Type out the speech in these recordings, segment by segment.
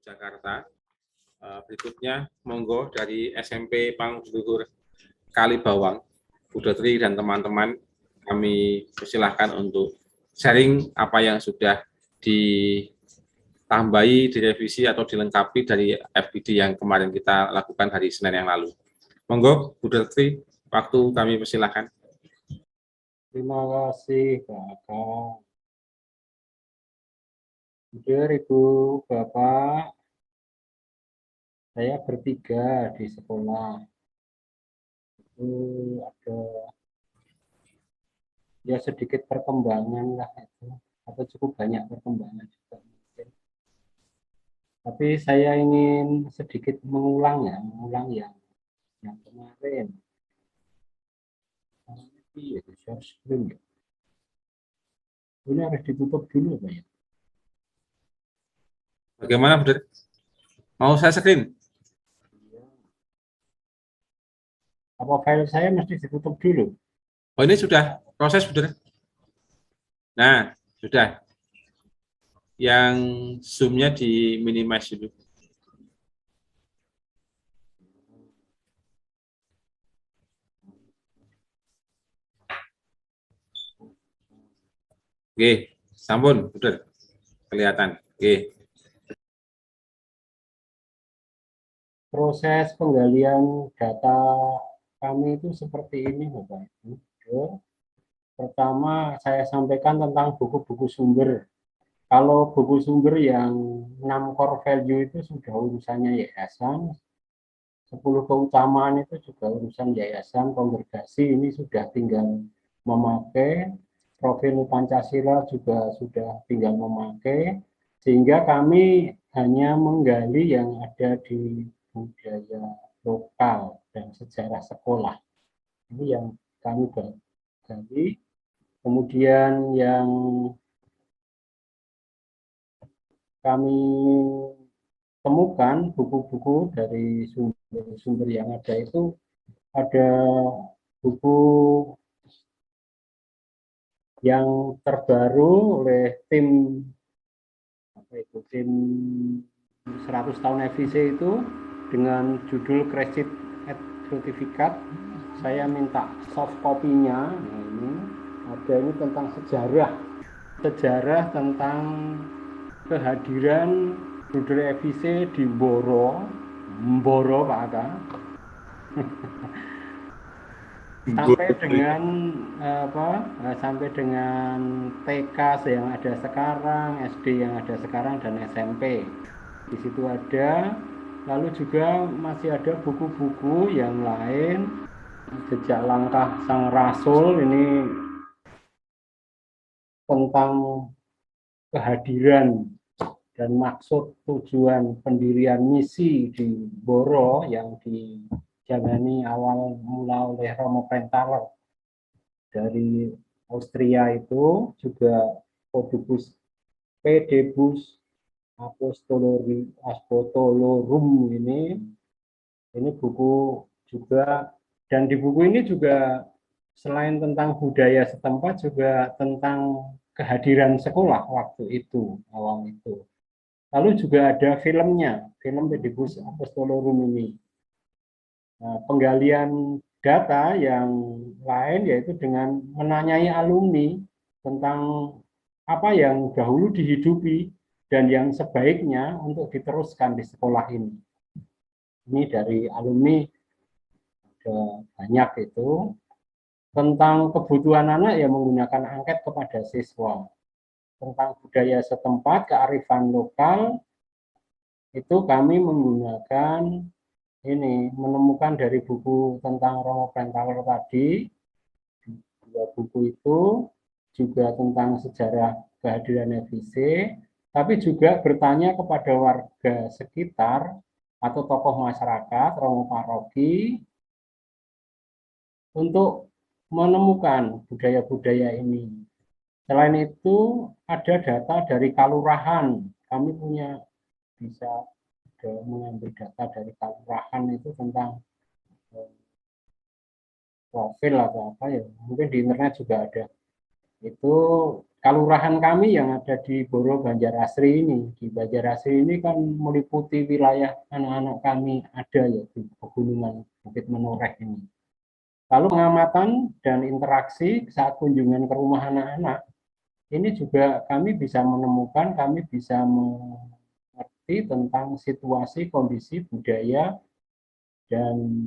Jakarta. Berikutnya, monggo dari SMP Pangluhur Kalibawang, Bu Dotri dan teman-teman, kami persilahkan untuk sharing apa yang sudah ditambahi, direvisi, atau dilengkapi dari FGD yang kemarin kita lakukan hari Senin yang lalu. Monggo, Bu Dotri, waktu kami persilahkan. Terima kasih, Kakak. Jujur, Ibu, Bapak, saya bertiga di sekolah. Itu ada ya sedikit perkembangan lah itu, atau cukup banyak perkembangan juga mungkin. Tapi saya ingin sedikit mengulang yang kemarin. Iya, share screen ya. Ini harus ditutup dulu, Pak ya. Bagaimana, Bu Dotri? Mau saya screen? Apa file saya mesti ditutup dulu? Oh, ini sudah proses, Bu Dotri. Nah, sudah. Yang zoom-nya di minimize dulu. Oke, sampun, udah kelihatan. Oke. Proses penggalian data kami itu seperti ini, Bapak Ibu. Pertama, saya sampaikan tentang buku-buku sumber. Kalau buku sumber yang 6 core value itu sudah urusannya yayasan, 10 keutamaan itu juga urusan yayasan, kongregasi, ini sudah tinggal memakai, profil Pancasila juga sudah tinggal memakai, sehingga kami hanya menggali yang ada di budaya lokal dan sejarah sekolah. Ini yang kami gali. Kemudian yang kami temukan buku-buku dari sumber-sumber yang ada itu, ada buku yang terbaru oleh tim 100 tahun FIC itu dengan judul Credit Certificate. Saya minta soft copy-nya. Nah, ini tentang sejarah tentang kehadiran Budaya FIC di Mboro Pak Aka. Sampai dengan TK yang ada sekarang, SD yang ada sekarang, dan SMP. Di situ ada. Lalu juga masih ada buku-buku yang lain, Jejak Langkah Sang Rasul, ini tentang kehadiran dan maksud tujuan pendirian misi di Boro yang dijalani awal mula oleh Romo Pentalo dari Austria, itu juga Pedibus Apostolorum ini buku juga, dan di buku ini juga selain tentang budaya setempat juga tentang kehadiran sekolah waktu itu, awal itu. Lalu juga ada filmnya, film Pedibus Apostolorum ini. Nah, penggalian data yang lain yaitu dengan menanyai alumni tentang apa yang dahulu dihidupi dan yang sebaiknya untuk diteruskan di sekolah ini. Ini dari alumni ada banyak itu. Tentang kebutuhan anak yang menggunakan angket kepada siswa. Tentang budaya setempat, kearifan lokal, itu kami menggunakan ini, menemukan dari buku tentang Romo Pentalo tadi, 2 buku itu, juga tentang sejarah kehadiran FIC, tapi juga bertanya kepada warga sekitar atau tokoh masyarakat, Romo Paroki, untuk menemukan budaya-budaya ini. Selain itu, ada data dari kalurahan. Kami bisa mengambil data dari kalurahan itu tentang profil atau apa ya, mungkin di internet juga ada. Itu kalurahan kami yang ada di Boro Banjarasri ini. Di Banjarasri ini kan meliputi wilayah anak-anak kami ada ya di pegunungan Bukit Menoreh ini. Lalu pengamatan dan interaksi saat kunjungan ke rumah anak-anak, ini juga kami bisa menemukan, kami bisa mengerti tentang situasi, kondisi, budaya, dan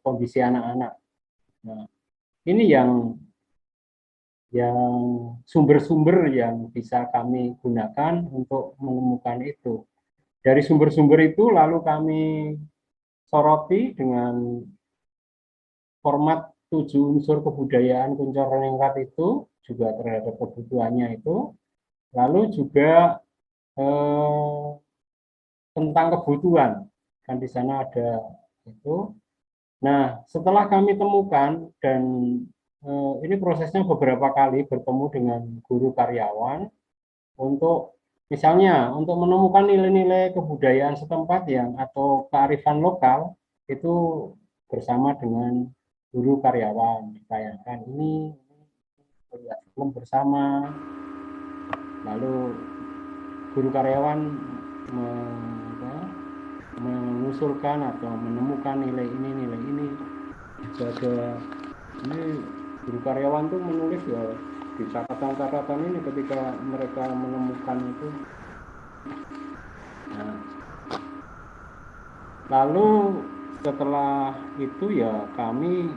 kondisi anak-anak. Nah, ini yang sumber-sumber yang bisa kami gunakan untuk menemukan itu. Dari sumber-sumber itu lalu kami soroti dengan format 7 unsur kebudayaan Kuncoro Reningrat itu, juga terhadap kebutuhannya itu. Lalu juga tentang kebutuhan, kan di sana ada itu. Nah, setelah kami temukan, dan ini prosesnya beberapa kali bertemu dengan guru karyawan untuk misalnya untuk menemukan nilai-nilai kebudayaan setempat yang atau kearifan lokal itu bersama dengan guru karyawan ditayangkan ini lihat film bersama, lalu guru karyawan mengusulkan atau menemukan nilai ini juga ini guru karyawan tuh menulis ya di catatan-catatan ini ketika mereka menemukan itu. Nah, lalu setelah itu ya kami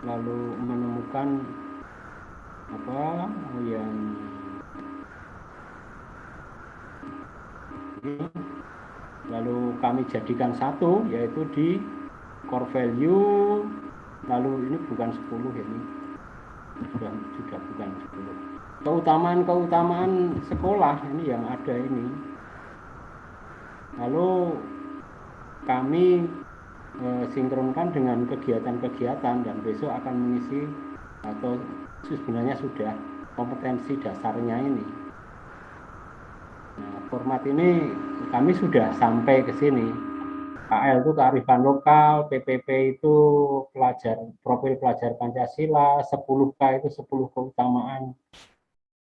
lalu menemukan apa yang lalu kami jadikan satu, yaitu di core value. Lalu ini bukan 10 ini sudah bukan 10. Keutamaan sekolah ini yang ada ini. Lalu kami sinkronkan dengan kegiatan-kegiatan dan besok akan mengisi atau sebenarnya sudah kompetensi dasarnya ini. Nah, format ini kami sudah sampai ke sini. KL itu kearifan lokal, PPP itu profil pelajar Pancasila, 10K itu 10 keutamaan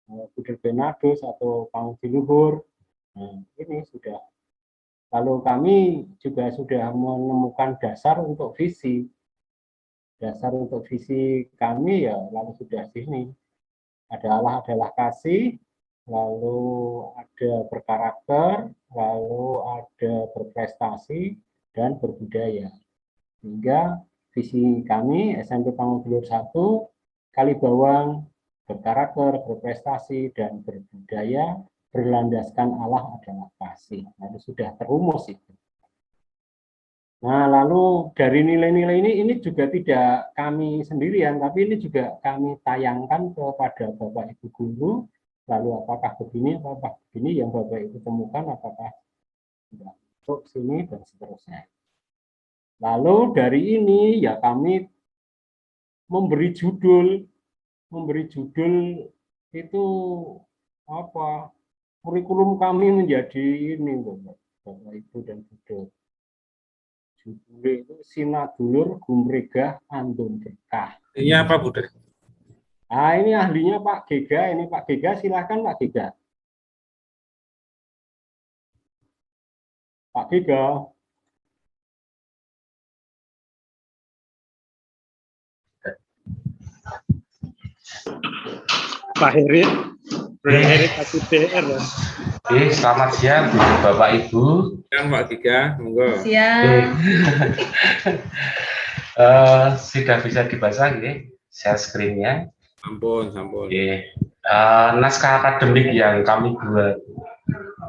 Buder Benados atau Pangudi Luhur. Nah, ini sudah. Lalu kami juga sudah menemukan dasar untuk visi. Dasar untuk visi kami ya lalu sudah sini. Adalah kasih, lalu ada berkarakter, lalu ada berprestasi, dan berbudaya. Sehingga visi kami SMP Pangudulur 1, Kalibawang, berkarakter, berprestasi, dan berbudaya, berlandaskan Allah adalah kasih. Lalu sudah terumus itu. Nah, lalu dari nilai-nilai ini juga tidak kami sendirian, tapi ini juga kami tayangkan kepada Bapak Ibu guru. Lalu apakah begini yang Bapak Ibu temukan, apakah tidak masuk sini, dan seterusnya. Lalu dari ini ya kami memberi judul itu apa? Kurikulum kami menjadi ini, Bapak Ibu dan Ibu. Judulnya itu Sinadulur Gumregah Andum Berkah. Ini apa, Buder? Nah, ini ahlinya Pak Gega. Ini Pak Gega, silahkan Pak Gega. Pak Gega. Pak Heri, KPDR ya. Selamat siang Bapak Ibu. Siang Pak Gega, monggo. Siang. Sudah bisa dibaca ya, share screen-nya. Sampun. Naskah akademik yang kami buat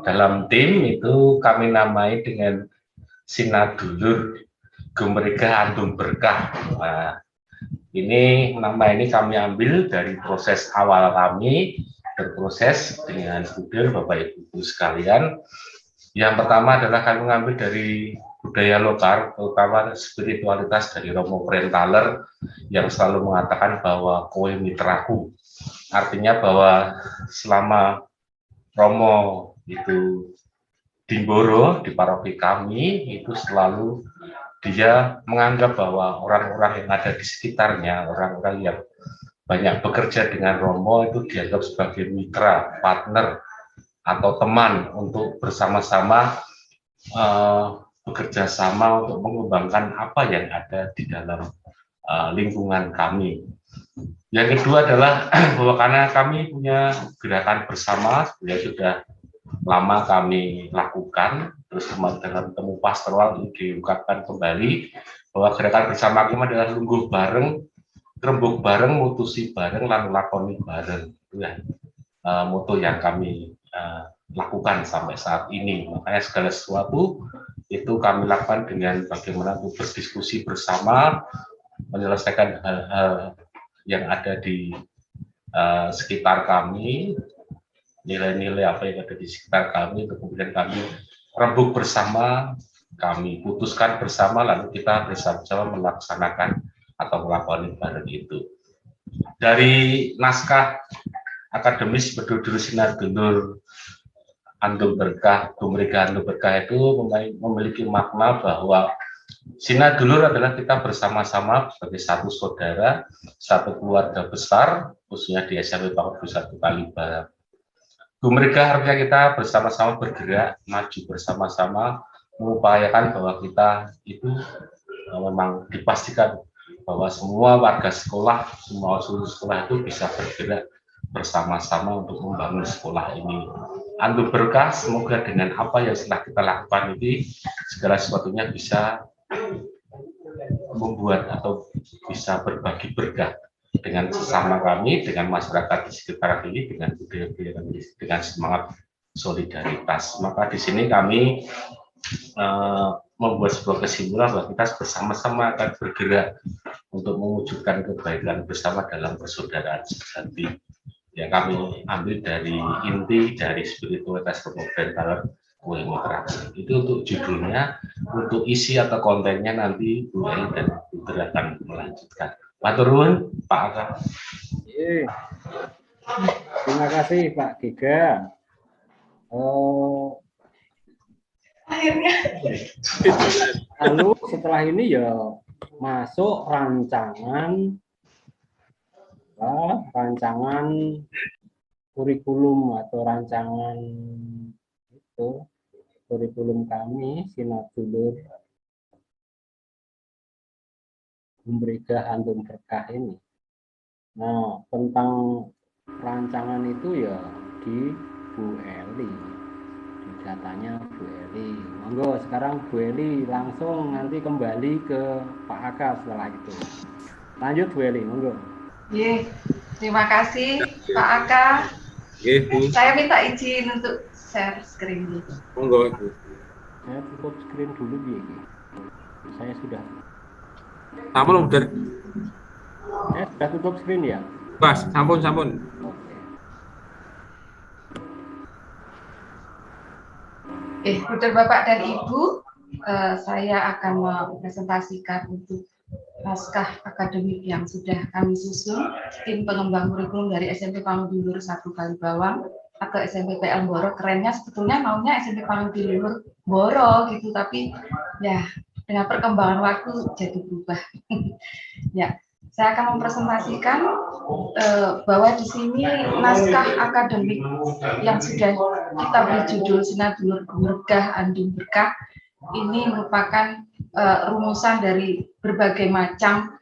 dalam tim itu kami namai dengan Sinadulur Gumregah Andum Berkah. Nah, nama ini kami ambil dari proses awal kami berproses dengan Buder, Bapak Ibu sekalian. Yang pertama adalah kami mengambil dari budaya lokal, terutama spiritualitas dari Romo Krenthaler yang selalu mengatakan bahwa kowe mitraku. Artinya bahwa selama Romo itu di Boro, di paroki kami, itu selalu dia menganggap bahwa orang-orang yang ada di sekitarnya, orang-orang yang banyak bekerja dengan Romo itu dianggap sebagai mitra, partner, atau teman untuk bersama-sama bekerja sama untuk mengembangkan apa yang ada di dalam lingkungan kami. Yang kedua adalah bahwa karena kami punya gerakan bersama, ya sudah lama kami lakukan, terus dalam temu pastoral ini diungkapkan kembali bahwa gerakan bersama kami adalah lungguh bareng, rembuk bareng, mutusi bareng, lalu lakoni bareng. Itu ya moto yang kami lakukan sampai saat ini. Makanya segala sesuatu itu kami lakukan dengan bagaimana untuk berdiskusi bersama, menyelesaikan hal-hal yang ada di sekitar kami, nilai-nilai apa yang ada di sekitar kami, kemudian kami rembuk bersama, kami putuskan bersama, lalu kita bersama-sama melaksanakan atau melakukan bareng itu. Dari naskah akademis Bedudul Sinadulur Andung Berkah, Bumrega Andung Berkah itu memiliki makna bahwa Sinadulur adalah kita bersama-sama sebagai satu saudara, satu keluarga besar, khususnya di SMP Pangudul 1 Kalibawa. Bumrega artinya kita bersama-sama bergerak, maju bersama-sama, mengupayakan bahwa kita itu memang dipastikan bahwa semua warga sekolah, semua unsur sekolah itu bisa bergerak bersama-sama untuk membangun sekolah ini. Andung Berkah, semoga dengan apa yang setelah kita lakukan ini, segala sesuatunya bisa membuat atau bisa berbagi berkah dengan sesama kami, dengan masyarakat di sekitar ini, dengan budaya-budaya kami, dengan semangat solidaritas. Maka di sini kami membuat sebuah kesimpulan bahwa kita bersama-sama akan bergerak untuk mewujudkan kebaikan bersama dalam persaudaraan sejati. Yang kami ambil dari inti dari spiritualitas Romo Kue Moderasi. Itu untuk judulnya, untuk isi atau kontennya nanti Bu Eli dan Bu Ter akan melanjutkan. Matur nuwun Pak Aka. Terima kasih Pak Giga. Lalu setelah ini ya masuk rancangan kurikulum atau rancangan itu kurikulum kami Sinadulur Bumrega Andung Berkah ini. Nah, tentang rancangan itu ya di Bu Eli, di datanya Bu Eli. Monggo sekarang Bu Eli langsung nanti kembali ke Pak Aka setelah itu. Lanjut Bu Eli, monggo. Terima kasih Pak Aka. Bu. Saya minta izin untuk share screen dulu. Monggo Bu. Saya tutup screen dulu biar. Saya sudah. Sampun udah. Saya sudah tutup screen ya. Mas, sampun. Saudara Bapak dan Ibu, saya akan mempresentasikan untuk naskah akademik yang sudah kami susun, tim pengembang kurikulum dari SMP Pangudulur 1 Kalibawa atau SMP PL Boro. Kerennya sebetulnya maunya SMP Pangudulur Boro gitu, tapi ya dengan perkembangan waktu jadi berubah. Ya, saya akan mempresentasikan bahwa di sini naskah akademik yang sudah kita beri judul Sinadulur Bumrega Andung Berkah ini merupakan rumusan dari berbagai macam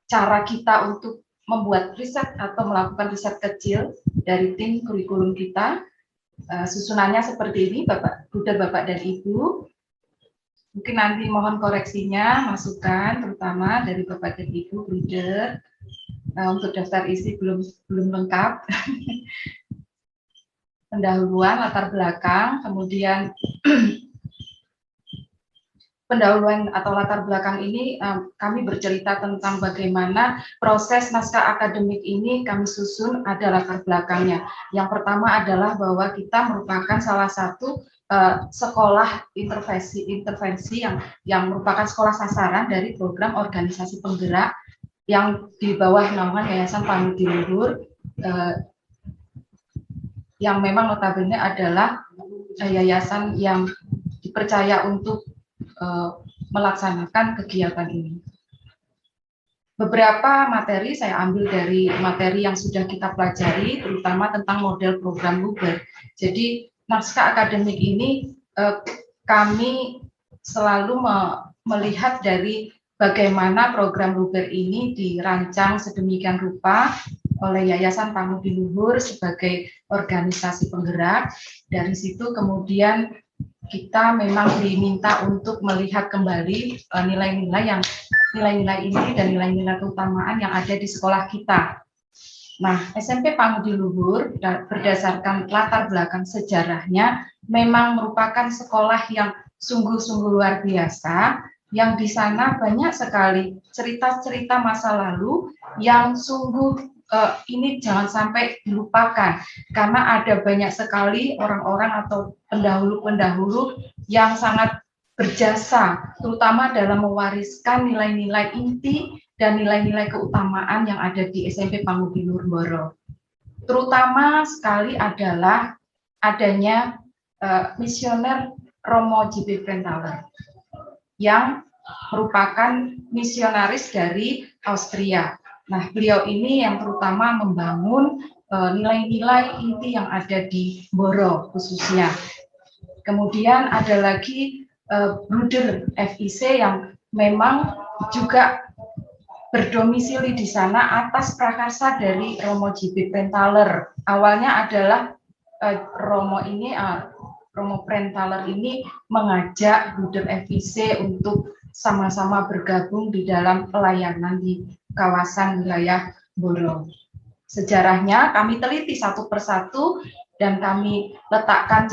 cara kita untuk membuat riset atau melakukan riset kecil dari tim kurikulum kita. Susunannya seperti ini, Bapak dan Ibu. Mungkin nanti mohon koreksinya, masukan terutama dari Bapak dan Ibu, Bruder. Untuk daftar isi belum lengkap. Pendahuluan, latar belakang, kemudian pendahuluan atau latar belakang ini kami bercerita tentang bagaimana proses naskah akademik ini kami susun, ada latar belakangnya. Yang pertama adalah bahwa kita merupakan salah satu sekolah intervensi yang merupakan sekolah sasaran dari program organisasi penggerak yang di bawah naungan Yayasan Pangudulur yang memang notabene adalah yayasan yang dipercaya untuk melaksanakan kegiatan ini. beberapa materi saya ambil dari materi yang sudah kita pelajari, terutama tentang model program Luber. Jadi naskah akademik ini kami selalu melihat dari bagaimana program Luber ini dirancang sedemikian rupa oleh Yayasan Pangudi Luhur sebagai organisasi penggerak. Dari situ kemudian kita memang diminta untuk melihat kembali nilai-nilai ini dan nilai-nilai keutamaan yang ada di sekolah kita. Nah, SMP Pangudi Luhur berdasarkan latar belakang sejarahnya memang merupakan sekolah yang sungguh-sungguh luar biasa, yang di sana banyak sekali cerita-cerita masa lalu yang sungguh ini jangan sampai dilupakan, karena ada banyak sekali orang-orang atau pendahulu-pendahulu yang sangat berjasa, terutama dalam mewariskan nilai-nilai inti dan nilai-nilai keutamaan yang ada di SMP Pangudi Luhur Mboro. Terutama sekali adalah adanya misioner Romo J.B. Prenthaler yang merupakan misionaris dari Austria. Nah, beliau ini yang terutama membangun nilai-nilai inti yang ada di Mboro khususnya. Kemudian ada lagi Bruder FIC yang memang juga berdomisili di sana atas prakarsa dari Romo J.B. Prenthaler. Awalnya adalah Romo Prenthaler ini mengajak Bruder FIC untuk sama-sama bergabung di dalam pelayanan di kawasan wilayah Mboro. Sejarahnya kami teliti satu persatu dan kami letakkan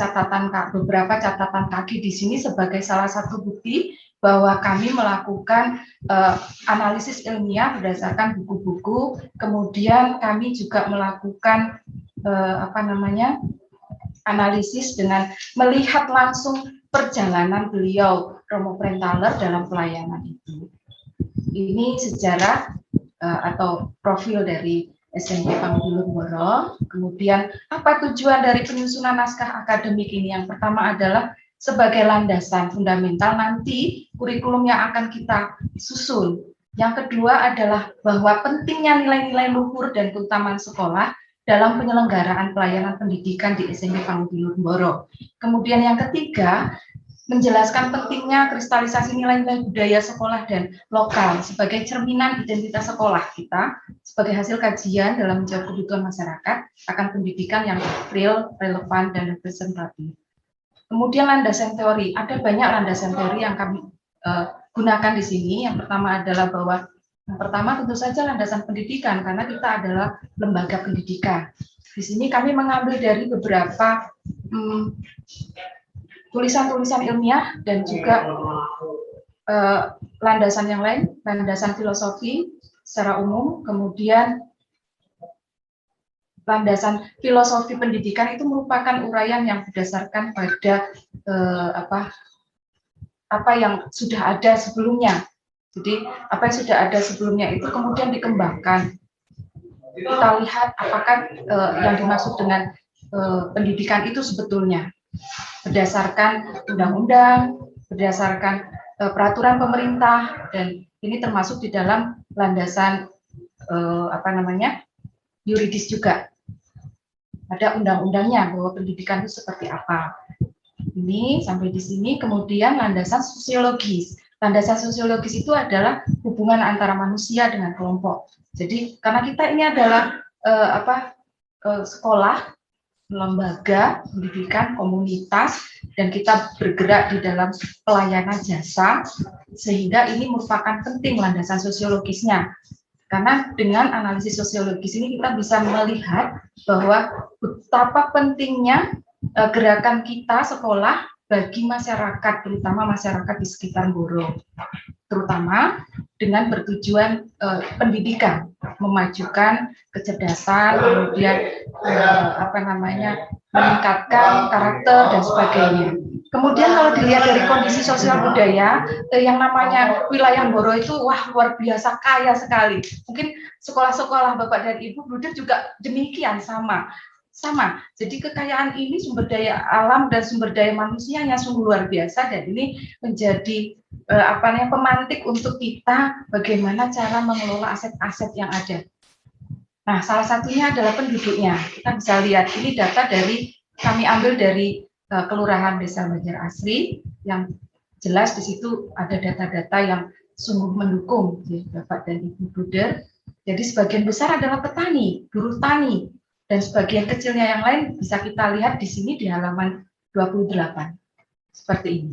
beberapa catatan kaki di sini sebagai salah satu bukti bahwa kami melakukan analisis ilmiah berdasarkan buku-buku. Kemudian kami juga melakukan analisis dengan melihat langsung perjalanan beliau Romo Prenthaler dalam pelayanan itu. Ini sejarah atau profil dari SMP Pangudi Luhur Mboro. Kemudian apa tujuan dari penyusunan naskah akademik ini? Yang pertama adalah sebagai landasan fundamental nanti kurikulum yang akan kita susun. Yang kedua adalah bahwa pentingnya nilai-nilai luhur dan keutamaan sekolah dalam penyelenggaraan pelayanan pendidikan di SMP Pangudi Luhur Mboro. Kemudian yang ketiga, menjelaskan pentingnya kristalisasi nilai-nilai budaya sekolah dan lokal sebagai cerminan identitas sekolah kita sebagai hasil kajian dalam menjawab kebutuhan masyarakat akan pendidikan yang real, relevan, dan representatif. Kemudian landasan teori, ada banyak landasan teori yang kami gunakan di sini. Yang pertama adalah bahwa tentu saja landasan pendidikan, karena kita adalah lembaga pendidikan. Di sini kami mengambil dari beberapa tulisan-tulisan ilmiah dan juga landasan yang lain, landasan filosofi secara umum, kemudian landasan filosofi pendidikan itu merupakan uraian yang berdasarkan pada apa yang sudah ada sebelumnya. Jadi apa yang sudah ada sebelumnya itu kemudian dikembangkan. Kita lihat apakah yang dimaksud dengan pendidikan itu sebetulnya berdasarkan undang-undang, berdasarkan peraturan pemerintah, dan ini termasuk di dalam landasan yuridis juga. Ada undang-undangnya bahwa pendidikan itu seperti apa. Ini sampai di sini. Kemudian landasan sosiologis. Landasan sosiologis itu adalah hubungan antara manusia dengan kelompok. Jadi karena kita ini adalah sekolah, lembaga pendidikan, komunitas, dan kita bergerak di dalam pelayanan jasa, sehingga ini merupakan penting landasan sosiologisnya. Karena dengan analisis sosiologis ini kita bisa melihat bahwa betapa pentingnya gerakan kita sekolah bagi masyarakat, terutama masyarakat di sekitar Mboro, terutama dengan bertujuan pendidikan, memajukan kecerdasan, kemudian meningkatkan karakter dan sebagainya. Kemudian kalau dilihat dari kondisi sosial budaya, yang namanya wilayah Mboro itu luar biasa kaya sekali. Mungkin sekolah-sekolah Bapak dan Ibu Bruder juga demikian sama. sama. Jadi kekayaan ini sumber daya alam dan sumber daya manusianya sungguh luar biasa, dan ini menjadi pemantik untuk kita bagaimana cara mengelola aset-aset yang ada. Nah, salah satunya adalah penduduknya. Kita bisa lihat ini data kami ambil dari Kelurahan Desa Banjar Asri, yang jelas di situ ada data-data yang sungguh mendukung ya, Bapak dan Ibu Bruder. Jadi sebagian besar adalah petani, buruh tani. Dan sebagian kecilnya yang lain bisa kita lihat di sini di halaman 28. Seperti ini.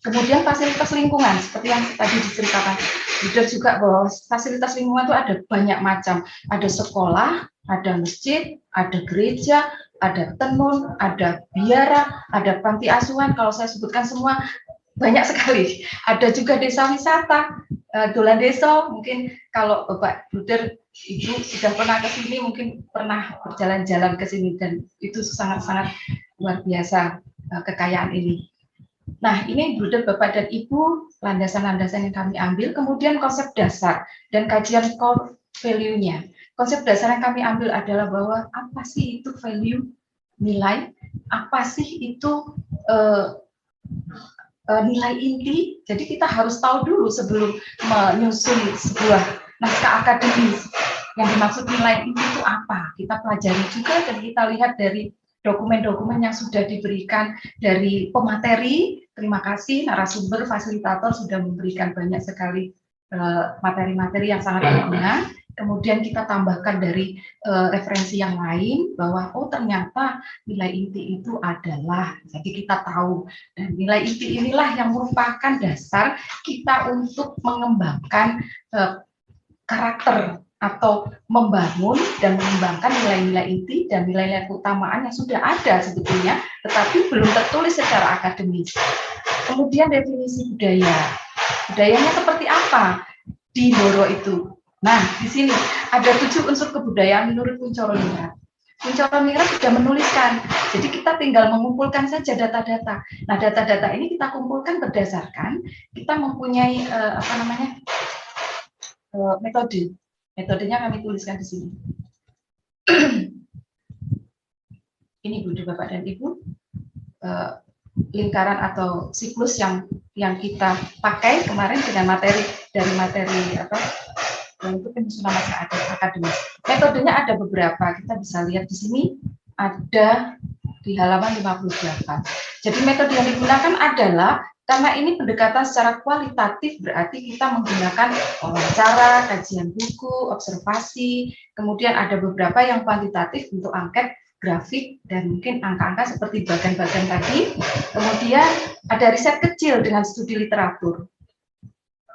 Kemudian fasilitas lingkungan, seperti yang tadi diceritakan. Sudah juga bahwa fasilitas lingkungan itu ada banyak macam. Ada sekolah, ada masjid, ada gereja, ada tenun, ada biara, ada panti asuhan. Kalau saya sebutkan semua, banyak sekali. Ada juga desa wisata, Dolan Desa. Mungkin kalau Bapak Bruder, Ibu sudah pernah ke sini, mungkin pernah berjalan-jalan ke sini, dan itu sangat-sangat luar biasa kekayaan ini. Nah, ini Bruder, Bapak dan Ibu, landasan-landasan yang kami ambil. Kemudian konsep dasar dan kajian core value-nya. Konsep dasar yang kami ambil adalah bahwa apa sih itu value, nilai, apa sih itu nilai inti. Jadi kita harus tahu dulu sebelum menyusun sebuah naskah akademis. Yang dimaksud nilai inti itu apa? Kita pelajari juga, dan kita lihat dari dokumen-dokumen yang sudah diberikan dari pemateri. Terima kasih narasumber, fasilitator sudah memberikan banyak sekali materi-materi yang sangat berguna. Kemudian kita tambahkan dari referensi yang lain bahwa ternyata nilai inti itu adalah, jadi kita tahu, dan nilai inti inilah yang merupakan dasar kita untuk mengembangkan karakter atau membangun dan mengembangkan nilai-nilai inti dan nilai-nilai keutamaan yang sudah ada sebetulnya, tetapi belum tertulis secara akademis. Kemudian definisi budaya. Budayanya seperti apa di Ndoro itu? Nah, di sini ada 7 unsur kebudayaan menurut Kuncoro Ningrat. Kuncoro Ningrat sudah menuliskan, jadi kita tinggal mengumpulkan saja data-data. Nah, data-data ini kita kumpulkan berdasarkan kita mempunyai metode. Metodenya kami tuliskan di sini. Ini Bunda, Bapak dan Ibu, lingkaran atau siklus yang kita pakai kemarin dengan materi untuk penyusunan naskah akademis. Metodenya ada beberapa, kita bisa lihat di sini ada di halaman 58. Jadi metode yang digunakan adalah, karena ini pendekatan secara kualitatif, berarti kita menggunakan wawancara, kajian buku, observasi, kemudian ada beberapa yang kuantitatif untuk angket, grafik, dan mungkin angka-angka seperti bagan-bagan tadi. Kemudian ada riset kecil dengan studi literatur.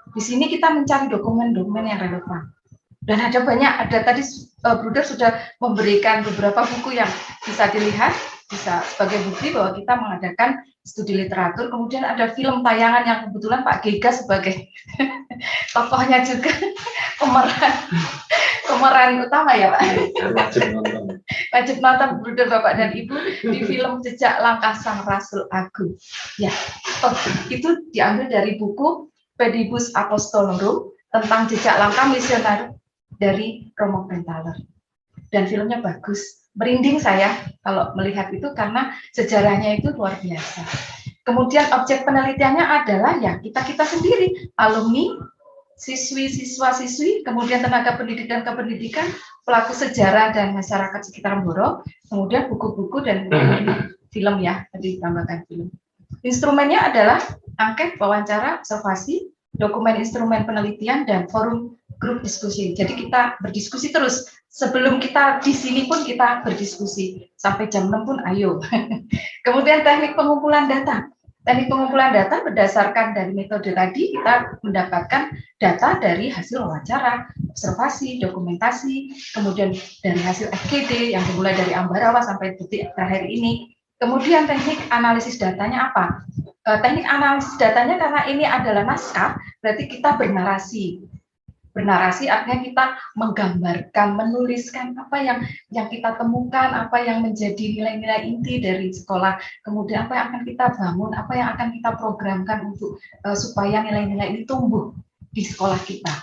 Di sini kita mencari dokumen-dokumen yang relevan. Dan ada banyak, tadi Bruder sudah memberikan beberapa buku yang bisa dilihat, bisa sebagai bukti bahwa kita mengadakan studi literatur. Kemudian ada film tayangan yang kebetulan Pak Gega sebagai tokohnya juga pemeran utama ya Pak. Wajib nonton Bruder, Bapak dan Ibu, di film Jejak Langkah Sang Rasul Agung. Ya, itu diambil dari buku Pedibus Apostolorum tentang jejak langkah misioner dari Romo Brenthaler. Dan filmnya bagus. Merinding saya kalau melihat itu karena sejarahnya itu luar biasa. Kemudian objek penelitiannya adalah ya kita sendiri, alumni, siswi, siswa-siswi, kemudian tenaga pendidik dan kependidikan, pelaku sejarah dan masyarakat sekitar Ndoro, kemudian buku-buku dan film ya, tadi ditambahkan film. Instrumennya adalah angket, wawancara, observasi, dokumen instrumen penelitian, dan forum grup diskusi. Jadi kita berdiskusi terus. Sebelum kita di sini pun kita berdiskusi. Sampai jam 6 pun ayo. Kemudian teknik pengumpulan data. Teknik pengumpulan data berdasarkan dari metode tadi, kita mendapatkan data dari hasil wawancara, observasi, dokumentasi, kemudian dari hasil FGD yang dimulai dari Ambarawa sampai detik terakhir ini. Kemudian teknik analisis datanya apa? Teknik analisis datanya karena ini adalah naskah, berarti kita bernarasi. Bernarasi artinya kita menggambarkan, menuliskan apa yang kita temukan, apa yang menjadi nilai-nilai inti dari sekolah, kemudian apa yang akan kita bangun, apa yang akan kita programkan untuk supaya nilai-nilai ini tumbuh di sekolah kita.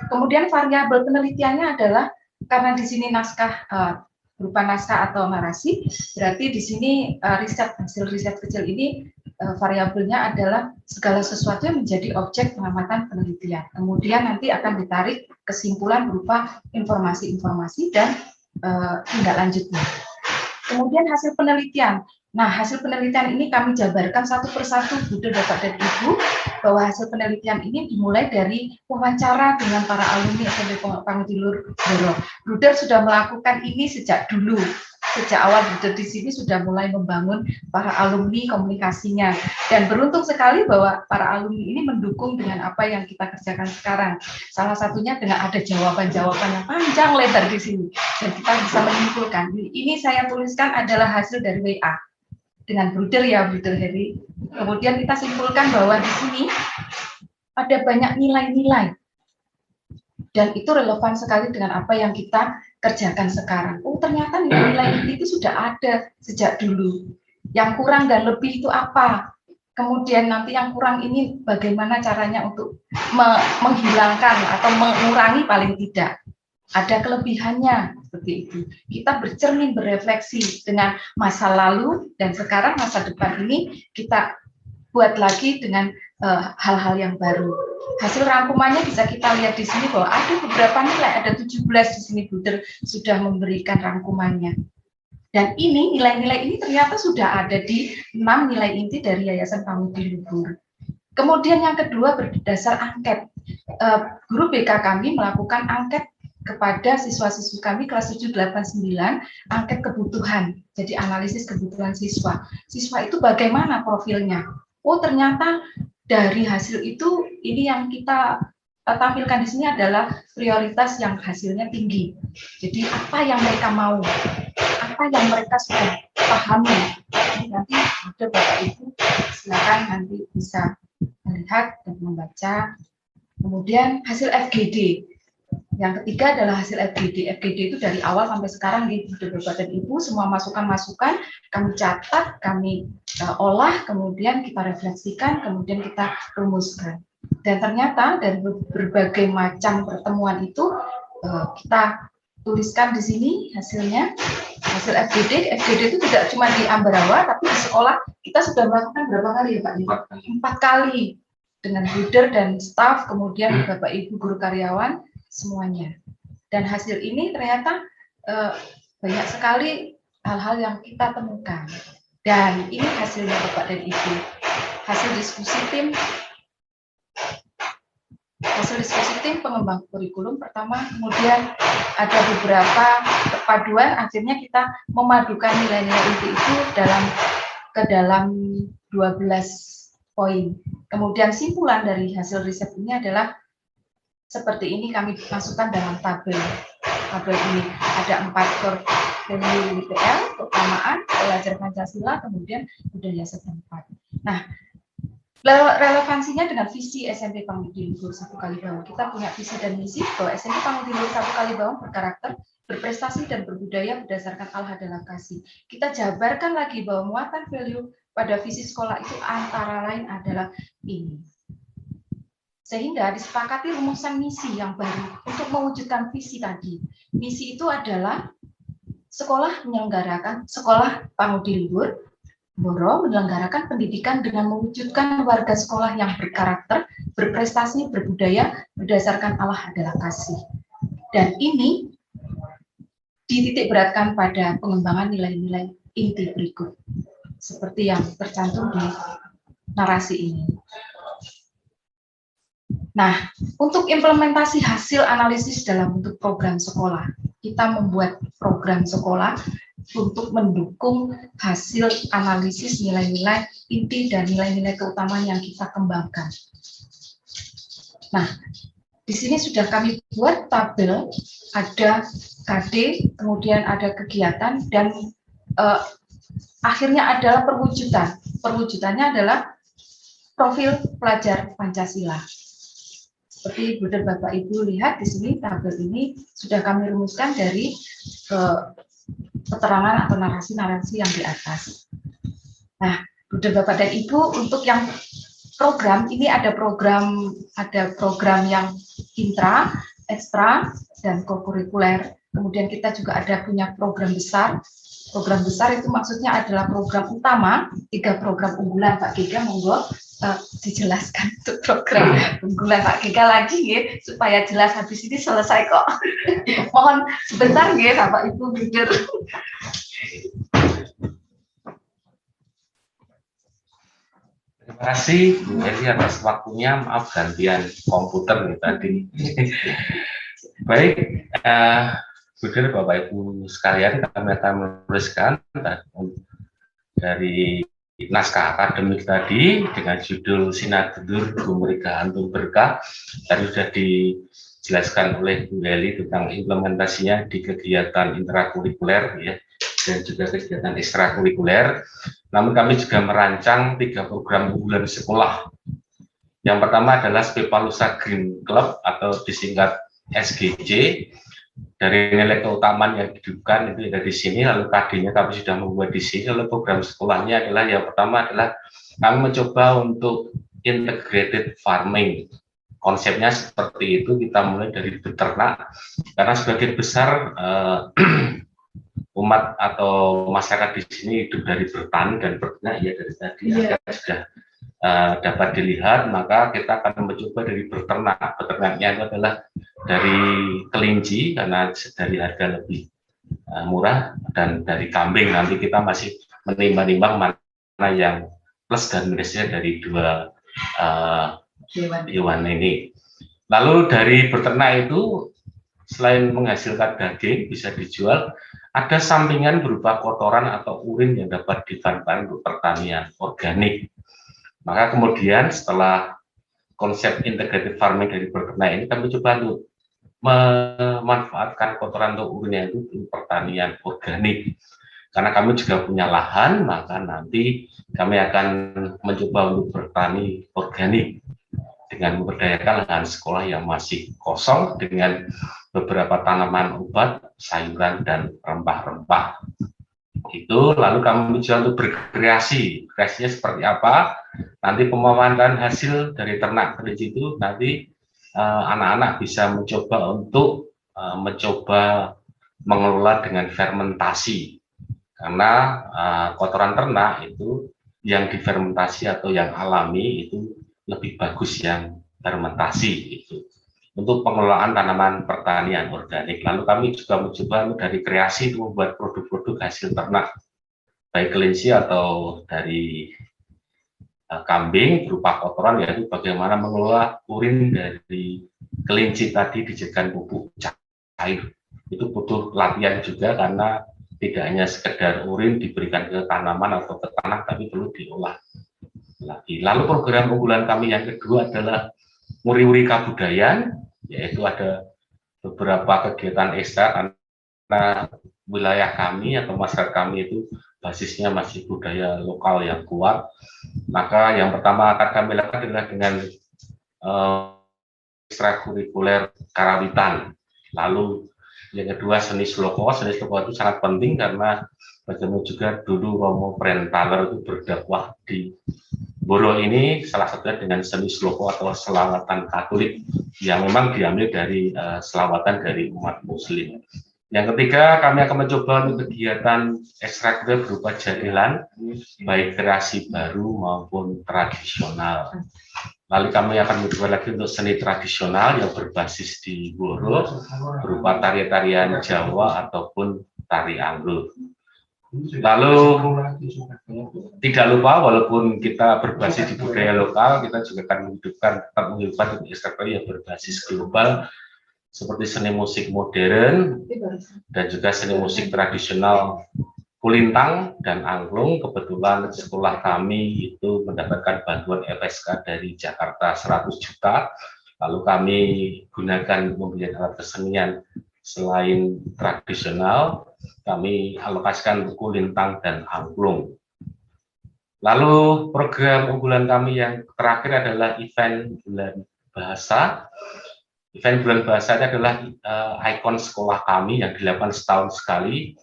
Kemudian variabel penelitiannya adalah, karena di sini naskah berupa naskah atau narasi, berarti di sini hasil riset kecil ini variabelnya adalah segala sesuatu yang menjadi objek pengamatan penelitian. Kemudian nanti akan ditarik kesimpulan berupa informasi-informasi dan tindak lanjutnya. Kemudian hasil penelitian. Nah, hasil penelitian ini kami jabarkan satu persatu, Bunda, Bapak, dan Ibu, bahwa hasil penelitian ini dimulai dari wawancara dengan para alumni SMP Pangudilur Boro. Bruder sudah melakukan ini sejak dulu. Sejak awal Bruder di sini sudah mulai membangun para alumni komunikasinya. Dan beruntung sekali bahwa para alumni ini mendukung dengan apa yang kita kerjakan sekarang. Salah satunya dengan ada jawaban-jawaban yang panjang lebar di sini. Dan kita bisa menyimpulkan. Ini saya tuliskan adalah hasil dari WA. Dengan Bruder ya, Bruder Heri. Kemudian kita simpulkan bahwa di sini ada banyak nilai-nilai. Dan itu relevan sekali dengan apa yang kita kerjakan sekarang. Oh, ternyata nilai-nilai itu sudah ada sejak dulu. Yang kurang dan lebih itu apa? Kemudian nanti yang kurang ini bagaimana caranya untuk menghilangkan atau mengurangi paling tidak. Ada kelebihannya, seperti itu. Kita bercermin, berefleksi dengan masa lalu dan sekarang masa depan ini kita buat lagi dengan hal-hal yang baru. Hasil rangkumannya bisa kita lihat di sini bahwa ada beberapa nilai, ada 17 di sini Bruder sudah memberikan rangkumannya. Dan ini nilai-nilai ini ternyata sudah ada di 6 nilai inti dari Yayasan Pangudilur. Kemudian yang kedua berdasar angket. Guru BK kami melakukan angket kepada siswa-siswa kami kelas 789, angket kebutuhan. Jadi analisis kebutuhan siswa. Siswa itu bagaimana profilnya? Oh, ternyata dari hasil itu ini yang kita tampilkan di sini adalah prioritas yang hasilnya tinggi. Jadi apa yang mereka mau, apa yang mereka sudah pahami. Nanti ada Bapak Ibu silakan nanti bisa melihat dan membaca. Kemudian hasil FGD. Yang ketiga adalah hasil FGD. FGD itu dari awal sampai sekarang di Bapak dan Ibu semua masukan-masukan kami catat, kami olah, kemudian kita refleksikan, kemudian kita rumuskan. Dan ternyata dari berbagai macam pertemuan itu kita tuliskan di sini hasilnya, hasil FGD. FGD itu tidak cuma di Ambarawa, tapi di sekolah kita sudah melakukan berapa kali ya Pak? 4 kali dengan Bruder dan staf, kemudian Bapak Ibu guru karyawan semuanya. Dan hasil ini ternyata banyak sekali hal-hal yang kita temukan. Dan ini hasilnya Bapak dan Ibu. Hasil diskusi tim pengembang kurikulum pertama, kemudian ada beberapa perpaduan, akhirnya kita memadukan nilai-nilai inti itu ke dalam 12 poin. Kemudian simpulan dari hasil riset ini adalah seperti ini, kami masukkan dalam tabel. Tabel ini ada 4 core value WPL, keutamaan, belajar Pancasila, kemudian budaya setempat. Nah, relevansinya dengan visi SMP Pangudilur 1 Kalibawang. Kita punya visi dan misi bahwa SMP Pangudilur 1 Kalibawang berkarakter, berprestasi dan berbudaya berdasarkan al-hadalah kasih. Kita jabarkan lagi bahwa muatan value pada visi sekolah itu antara lain adalah ini. Sehingga disepakati rumusan misi yang baru untuk mewujudkan visi tadi. Misi itu adalah sekolah Pangudilur Boro menyelenggarakan pendidikan dengan mewujudkan warga sekolah yang berkarakter, berprestasi, berbudaya, berdasarkan Allah adalah kasih. Dan ini dititik beratkan pada pengembangan nilai-nilai inti berikut, seperti yang tercantum di narasi ini. Nah, untuk implementasi hasil analisis dalam bentuk program sekolah, kita membuat program sekolah untuk mendukung hasil analisis nilai-nilai inti dan nilai-nilai keutamaan yang kita kembangkan. Nah, di sini sudah kami buat tabel, ada KD, kemudian ada kegiatan, dan akhirnya adalah perwujudan. Perwujudannya adalah profil pelajar Pancasila. Seperti Bunda Bapak Ibu lihat di sini, tabel ini sudah kami rumuskan dari keterangan atau narasi-narasi yang di atas. Nah, Bunda Bapak dan Ibu, untuk yang program ini ada program yang intra, ekstra, dan kokurikuler. Kemudian kita juga ada punya program besar. Program besar itu maksudnya adalah program utama, 3 program unggulan. Pak Giga, monggo dijelaskan untuk program unggulan Pak Giga lagi ya, supaya jelas. Habis ini selesai kok. Mohon sebentar ya Bapak Ibu Leader. Terima kasih Bu Eli atas waktunya. Maaf gantian komputer nih tadi. Baik, Budir, Bapak Ibu sekalian, kami akan menuliskan dari naskah akademik tadi dengan judul Sinadulur Gumrega Antum Berkah. Tadi sudah dijelaskan oleh Bu Eli tentang implementasinya di kegiatan intrakurikuler ya, dan juga kegiatan ekstrakurikuler. Namun kami juga merancang 3 program unggulan sekolah. Yang pertama adalah Spepalusa Green Club atau disingkat SGJ. Dari nilai keutamaan yang dihidupkan itu ada di sini, lalu KD-nya kami sudah membuat di sini. Lalu program sekolahnya adalah yang pertama adalah kami mencoba untuk integrated farming. Konsepnya seperti itu, kita mulai dari beternak, karena sebagian besar umat atau masyarakat di sini hidup dari bertani dan beternak ya, dari tadi sudah dapat dilihat. Maka kita akan mencoba dari beternak. Beternaknya itu adalah dari kelinci karena dari harga lebih murah, dan dari kambing. Nanti kita masih menimbang-nimbang mana yang plus dan minusnya dari 2 hewan ini. Lalu dari beternak itu selain menghasilkan daging bisa dijual, ada sampingan berupa kotoran atau urin yang dapat dimanfaatkan untuk pertanian organik. Maka kemudian setelah konsep integrated farming dari beternak ini, kami coba untuk memanfaatkan kotoran atau urinnya itu untuk pertanian organik. Karena kami juga punya lahan, maka nanti kami akan mencoba untuk bertani organik dengan memberdayakan lahan sekolah yang masih kosong dengan beberapa tanaman obat, sayuran, dan rempah-rempah. Itu lalu kami mencoba untuk berkreasi. Kreasinya seperti apa? Nanti pemanfaatan hasil dari ternak kelinci itu nanti anak-anak bisa mencoba untuk mencoba mengelola dengan fermentasi, karena kotoran ternak itu yang difermentasi atau yang alami itu lebih bagus yang fermentasi itu untuk pengelolaan tanaman pertanian organik. Lalu kami juga mencoba dari kreasi itu membuat produk-produk hasil ternak baik kelinci atau dari kambing berupa kotoran, yaitu bagaimana mengelola urin dari kelinci tadi dijadikan pupuk cair. Itu butuh latihan juga, karena tidak hanya sekedar urin diberikan ke tanaman atau ke tanah, tapi perlu diolah lagi. Lalu program unggulan kami yang kedua adalah Muri-Uri Kabudayan, yaitu ada beberapa kegiatan ekstra karena wilayah kami atau masyarakat kami itu basisnya masih budaya lokal yang kuat. Maka yang pertama akan kami lakukan adalah dengan ekstrakurikuler karawitan. Lalu yang kedua seni sloko. Seni sloko itu sangat penting karena bagaimana juga dulu Romo Prentaler itu berdakwah di Boro ini, salah satunya dengan seni sloko atau selawatan Katolik yang memang diambil dari selawatan dari umat Muslim. Yang ketiga, kami akan mencoba untuk kegiatan ekstrakurikuler berupa jadilan, baik kreasi baru maupun tradisional. Lalu kami akan mencoba lagi untuk seni tradisional yang berbasis di Boro, berupa tarian-tarian Jawa ataupun tari Anglo. Lalu tidak lupa, walaupun kita berbasis di budaya lokal, kita juga akan menghidupkan ekstrakurikuler yang berbasis global, seperti seni musik modern dan juga seni musik tradisional Kulintang dan Angklung. Kebetulan sekolah kami itu mendapatkan bantuan FSK dari Jakarta 100 juta. Lalu kami gunakan membeli alat kesenian selain tradisional, kami alokasikan Kulintang dan Angklung. Lalu program unggulan kami yang terakhir adalah event bulan bahasa. Event bulan bahasa ini adalah ikon sekolah kami yang dilakukan setahun sekali,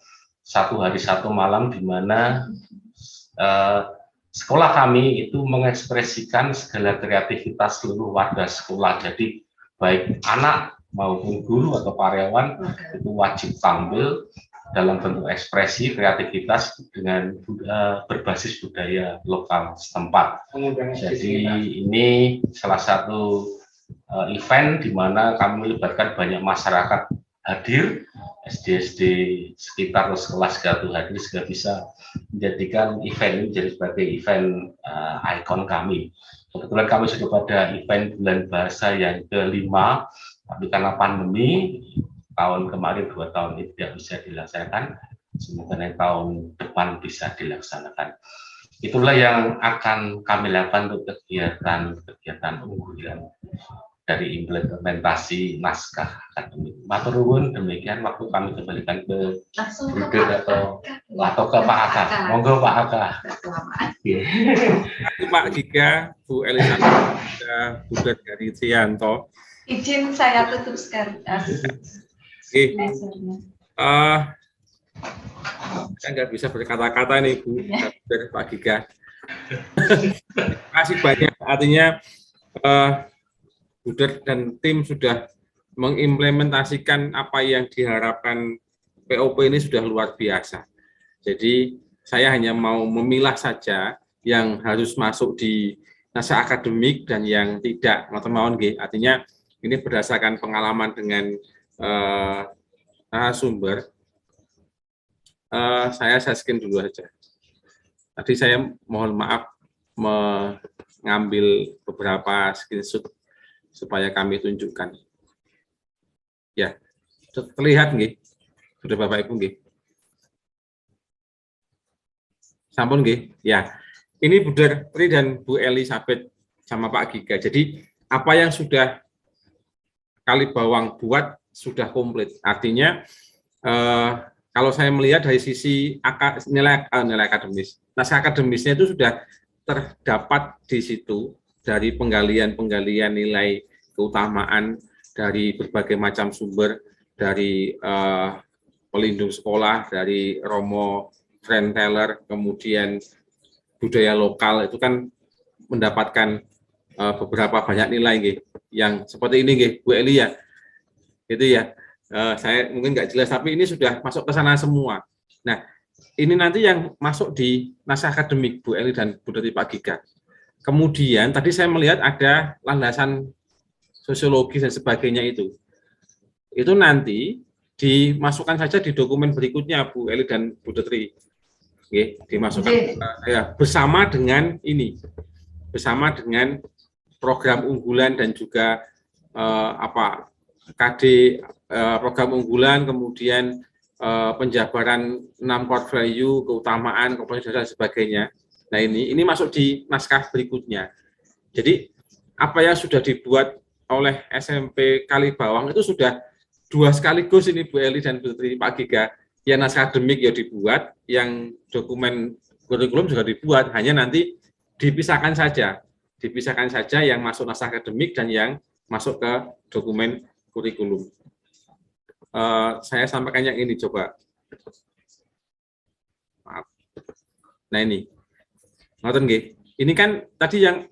1 hari 1 malam, di mana sekolah kami itu mengekspresikan segala kreativitas seluruh warga sekolah. Jadi baik anak maupun guru atau karyawan itu wajib tampil dalam bentuk ekspresi kreativitas dengan berbasis budaya lokal setempat. Jadi ini salah satu event di mana kami melibatkan banyak masyarakat hadir, SD-SD sekitar sekelas Gatuh hadir sehingga bisa menjadikan event ini menjadi sebagai event ikon kami. Kebetulan kami sudah pada event bulan bahasa yang kelima, tapi karena pandemi tahun kemarin 2 tahun ini tidak bisa dilaksanakan, semoga tahun depan bisa dilaksanakan. Itulah yang akan kami lakukan untuk kegiatan unggulan dari implementasi naskah akademik. Matur nuwun, demikian waktu kami kembalikan ke Buder atau ke Pak Aka. Monggo Pak Aka. Pak Giga, Bu Elisabeth, Buder dari Trianto. Izin saya tutup sekarang. Oke, saya nggak bisa berkata-kata nih Bu, dari Pak Giga. Terima kasih banyak. Artinya Buder dan tim sudah mengimplementasikan apa yang diharapkan POP ini sudah luar biasa. Jadi saya hanya mau memilah saja yang harus masuk di naskah akademik dan yang tidak. Artinya ini berdasarkan pengalaman dengan narasumber. Saya skin dulu saja. Tadi saya mohon maaf mengambil beberapa screenshot supaya kami tunjukkan. Ya, terlihat nggih? Sudah Bapak Ibu nggih? Sampun nggih? Ya. Ini Buder Tri dan Bu Elisabeth sama Pak Giga. Jadi apa yang sudah Kalibawang buat sudah komplit. Artinya kalau saya melihat dari sisi nilai akademis, naskah akademisnya itu sudah terdapat di situ dari penggalian nilai keutamaan dari berbagai macam sumber, dari pelindung sekolah, dari Romo Frenteller, kemudian budaya lokal itu kan mendapatkan beberapa banyak nilai gitu. Yang seperti ini nggih, Bu Eli ya, itu ya. Saya mungkin nggak jelas, tapi ini sudah masuk ke sana semua. Nah, ini nanti yang masuk di naskah akademik Bu Eli dan Bu Dati Pak Giga. Kemudian tadi saya melihat ada landasan sosiologis dan sebagainya itu nanti dimasukkan saja di dokumen berikutnya Bu Eli dan Bu Dati. Oke, dimasukkan ya, bersama dengan ini, bersama dengan program unggulan dan juga KD program unggulan, kemudian penjabaran 6 core value, keutamaan, kompetensi dan sebagainya. Nah ini masuk di naskah berikutnya. Jadi apa yang sudah dibuat oleh SMP Kalibawang itu sudah 2 sekaligus ini Bu Eli dan Bu Tri Pak Giga. Yang naskah akademik ya dibuat, yang dokumen kurikulum juga dibuat, hanya nanti dipisahkan saja yang masuk naskah akademik dan yang masuk ke dokumen kurikulum. Saya sampaikan yang ini coba. Maaf. Nah ini, nonton nggih. Ini kan tadi yang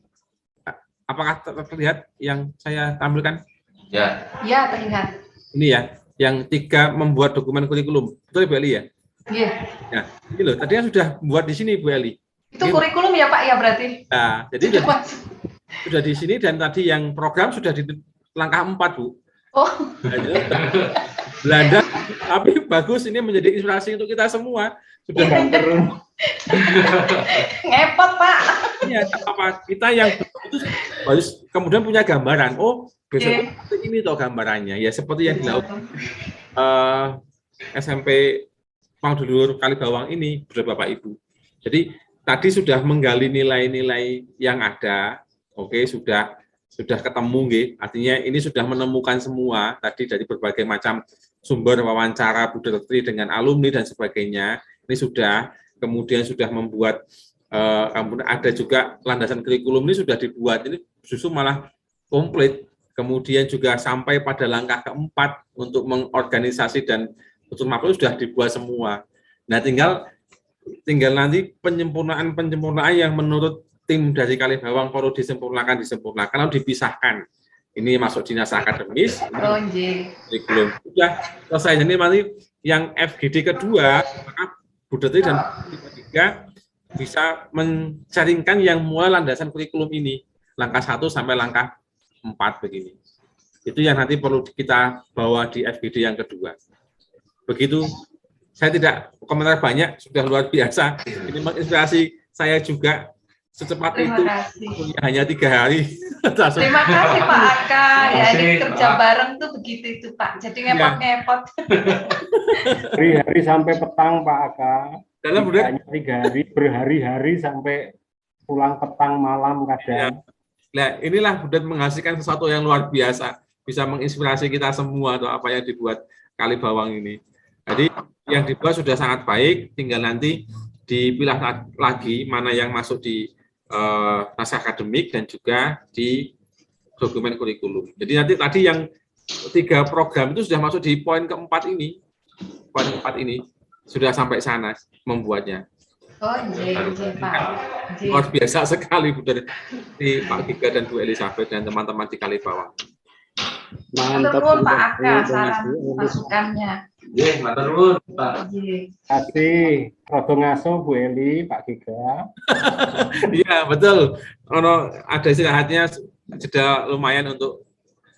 apakah terlihat yang saya tampilkan? Ya. Ya terlihat. Ini ya, yang 3 membuat dokumen kurikulum. Betul Bu Eli ya? Iya. Nah, ini loh. Tadi kan sudah buat di sini Bu Eli. Itu kurikulum ya Pak ya berarti? Nah, jadi sudah di sini dan tadi yang program sudah di langkah 4 Bu. Oh. Belanda, tapi bagus ini menjadi inspirasi untuk kita semua. Sudah ngepot Pak. Iya, apa kita yang itu harus kemudian punya gambaran. Oh, besok ini toh gambarannya. Ya seperti yang dilakukan SMP Pangdulur Kalibawang ini, Bapak Ibu. Jadi tadi sudah menggali nilai-nilai yang ada. Oke, sudah ketemu nggih. Artinya ini sudah menemukan semua tadi dari berbagai macam sumber wawancara Bu Dati dengan alumni dan sebagainya. Ini sudah, kemudian sudah membuat ada juga landasan kurikulum ini sudah dibuat. Ini justru malah komplit. Kemudian juga sampai pada langkah keempat untuk mengorganisasi dan betul makhluk sudah dibuat semua. Nah, tinggal nanti penyempurnaan yang menurut tim dari Kalibawang perlu disempurnakan, lalu dipisahkan. Ini masuk dinas akademis, Oh, nggih. kurikulum. Sudah selesai. Jadi nanti yang FGD kedua, maka Bu Detri dan Bu ketiga bisa mencaringkan yang mulai landasan kurikulum ini, langkah 1 sampai langkah 4 begini. Itu yang nanti perlu kita bawa di FGD yang kedua. Begitu. Saya tidak komentar banyak, sudah luar biasa. Ini menginspirasi saya juga. Secepat Terima itu, kasih. hanya 3 hari. Terima kasih Pak Aka. Ya, ini Makasih, kerja Pak. bareng tuh begitu itu Pak. Jadi ngepot-ngepot. Hari-hari sampai petang Pak Aka. Dalam Tidak hanya 3 hari, berhari-hari sampai pulang petang malam kadang. Nah, inilah Budet menghasilkan sesuatu yang luar biasa, bisa menginspirasi kita semua atau apa yang dibuat Kali Bawang ini. Jadi yang dibuat sudah sangat baik, tinggal nanti dipilah lagi mana yang masuk di naskah akademik dan juga di dokumen kurikulum. Jadi nanti tadi yang 3 program itu sudah masuk di poin keempat ini. Poin keempat ini sudah sampai sana membuatnya. Oh, nggih, Pak. Nggih. Luar biasa sekali Bu dari Pak Giga dan Bu Elizabeth dan teman-teman di Kali Bawang. Mantap. Terus Pak Aka Terima saran kasih. masukannya. Nggih, matur nuwun, Pak. Nggih. Kasih Rodo Ngaso Bu Eli, Pak Giga. Iya, betul. Ada istirahatnya, jeda lumayan untuk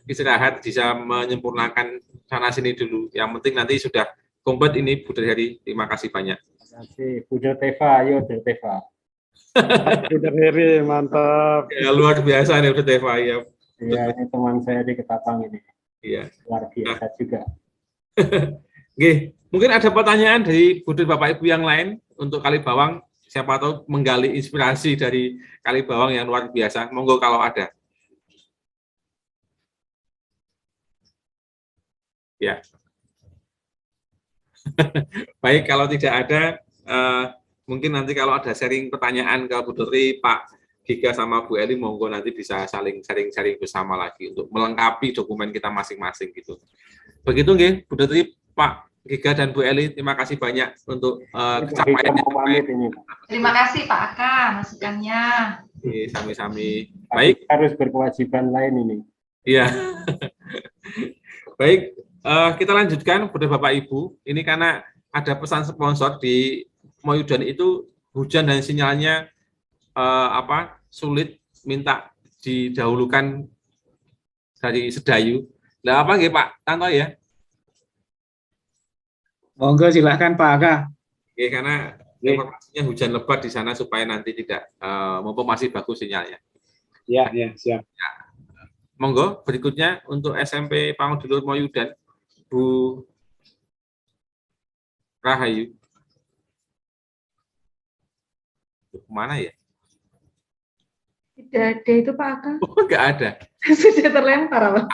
istirahat, bisa menyempurnakan sana sini dulu. Yang penting nanti sudah komplit ini Bu Dari. Terima kasih banyak. Terima kasih Bu Teva, ayo Bu Teva. Udah Heri, mantap. Ya, luar biasa nih Bu Teva ya. Iya, ini teman saya di Ketapang ini. Iya. Luar biasa juga. Oke, mungkin ada pertanyaan dari Bu Bapak Ibu yang lain untuk Kali Bawang. Siapa tahu menggali inspirasi dari Kali Bawang yang luar biasa. Monggo kalau ada. Ya. Baik, kalau tidak ada, mungkin nanti kalau ada sharing pertanyaan ke Bu Detri, Pak Giga sama Bu Eli, monggo nanti bisa saling sharing-sharing bersama lagi untuk melengkapi dokumen kita masing-masing gitu. Begitu nggih, Bu Detri, Pak Giga dan Bu Eli, terima kasih banyak untuk capaiannya. Terima kasih Pak Aka masukannya. Sami-sami. Baik. Harus berkewajiban lain ini. Iya. Baik, kita lanjutkan pada Bapak Ibu. Ini karena ada pesan sponsor di Moyudan itu hujan dan sinyalnya sulit, minta didahulukan dari Sedayu. Nah, apa nggih Pak Tanto ya? Monggo silahkan Pak Aka. Oke, karena informasinya hujan lebat di sana supaya nanti tidak masih bagus sinyalnya. Ya, siap. Ya. Monggo berikutnya untuk SMP Pangudulur Moyudan, Bu Rahayu. Kemana ya? Tidak ada itu Pak Aka. Oh, nggak ada. Sudah terlempar apa?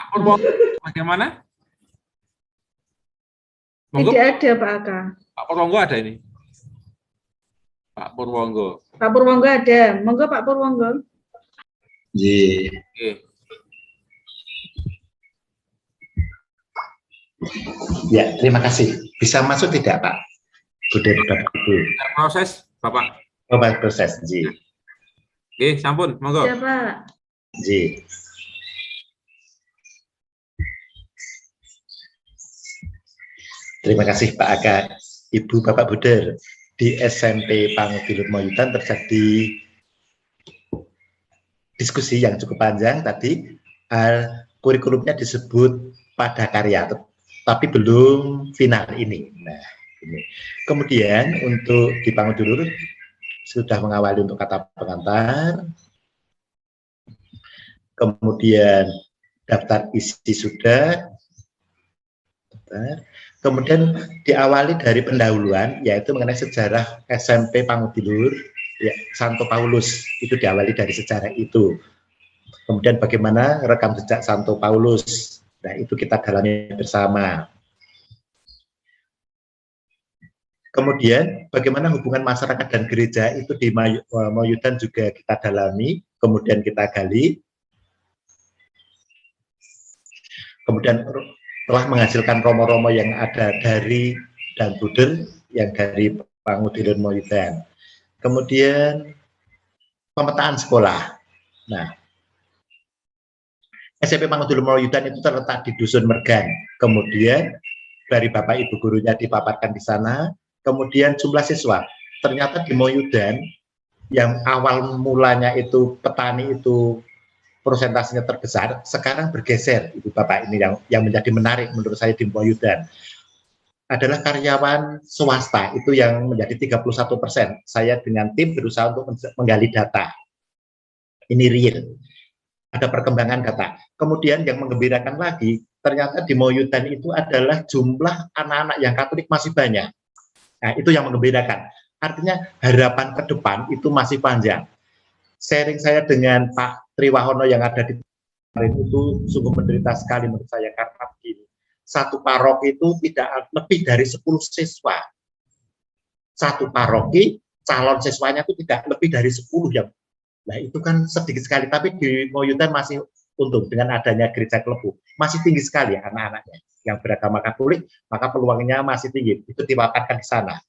Bagaimana? Monggo. Tidak ada Pak Aka. Pak Purwonggo ada ini. Pak Purwonggo. Pak Purwonggo ada. Monggo Pak Purwonggo. Nggih. Oke. Ya, terima kasih. Bisa masuk tidak, Pak? Sudah Proses, Bapak. proses, Ji. Oke, sampun, monggo. Ya Pak. Ji. Terima kasih Pak Aka. Ibu Bapak Buder, di SMP Pangudulur Moyudan terjadi diskusi yang cukup panjang tadi. Kurikulumnya disebut pada karya, tapi belum final ini. Nah, ini. Kemudian untuk di Pangudulur sudah mengawali untuk kata pengantar, kemudian daftar isi sudah, kemudian diawali dari pendahuluan, yaitu mengenai sejarah SMP Pangudulur, ya, Santo Paulus, itu diawali dari sejarah itu. Kemudian bagaimana rekam jejak Santo Paulus, nah itu kita dalami bersama. Kemudian bagaimana hubungan masyarakat dan gereja itu di Moyudan juga kita dalami, kemudian kita gali. Kemudian telah menghasilkan romo-romo yang ada dari dan Buder yang dari Pangudulur Moyudan. Kemudian pemetaan sekolah. Nah, SMP Pangudulur Moyudan itu terletak di Dusun Mergan. Kemudian dari Bapak Ibu gurunya dipaparkan di sana. Kemudian jumlah siswa. Ternyata di Moyudan yang awal mulanya itu petani itu persentasenya terbesar, sekarang bergeser Ibu Bapak ini yang menjadi menarik menurut saya di Moyudan. Adalah karyawan swasta itu yang menjadi 31%. Saya dengan tim berusaha untuk menggali data. Ini real. Ada perkembangan data. Kemudian yang menggembirakan lagi, ternyata di Moyudan itu adalah jumlah anak-anak yang Katolik masih banyak. Nah, itu yang menggembirakan. Artinya harapan ke depan itu masih panjang. Sharing saya dengan Pak Triwahono yang ada di kemarin itu sungguh menderita sekali menurut saya karena begini. Satu paroki itu tidak lebih dari 10 siswa. Satu paroki calon siswanya itu tidak lebih dari 10 yang. Nah itu kan sedikit sekali, tapi di Moyudan masih untung dengan adanya gereja Klepu. Masih tinggi sekali anak-anaknya yang beragama Katolik, maka peluangnya masih tinggi. Itu diwakilkan di sana.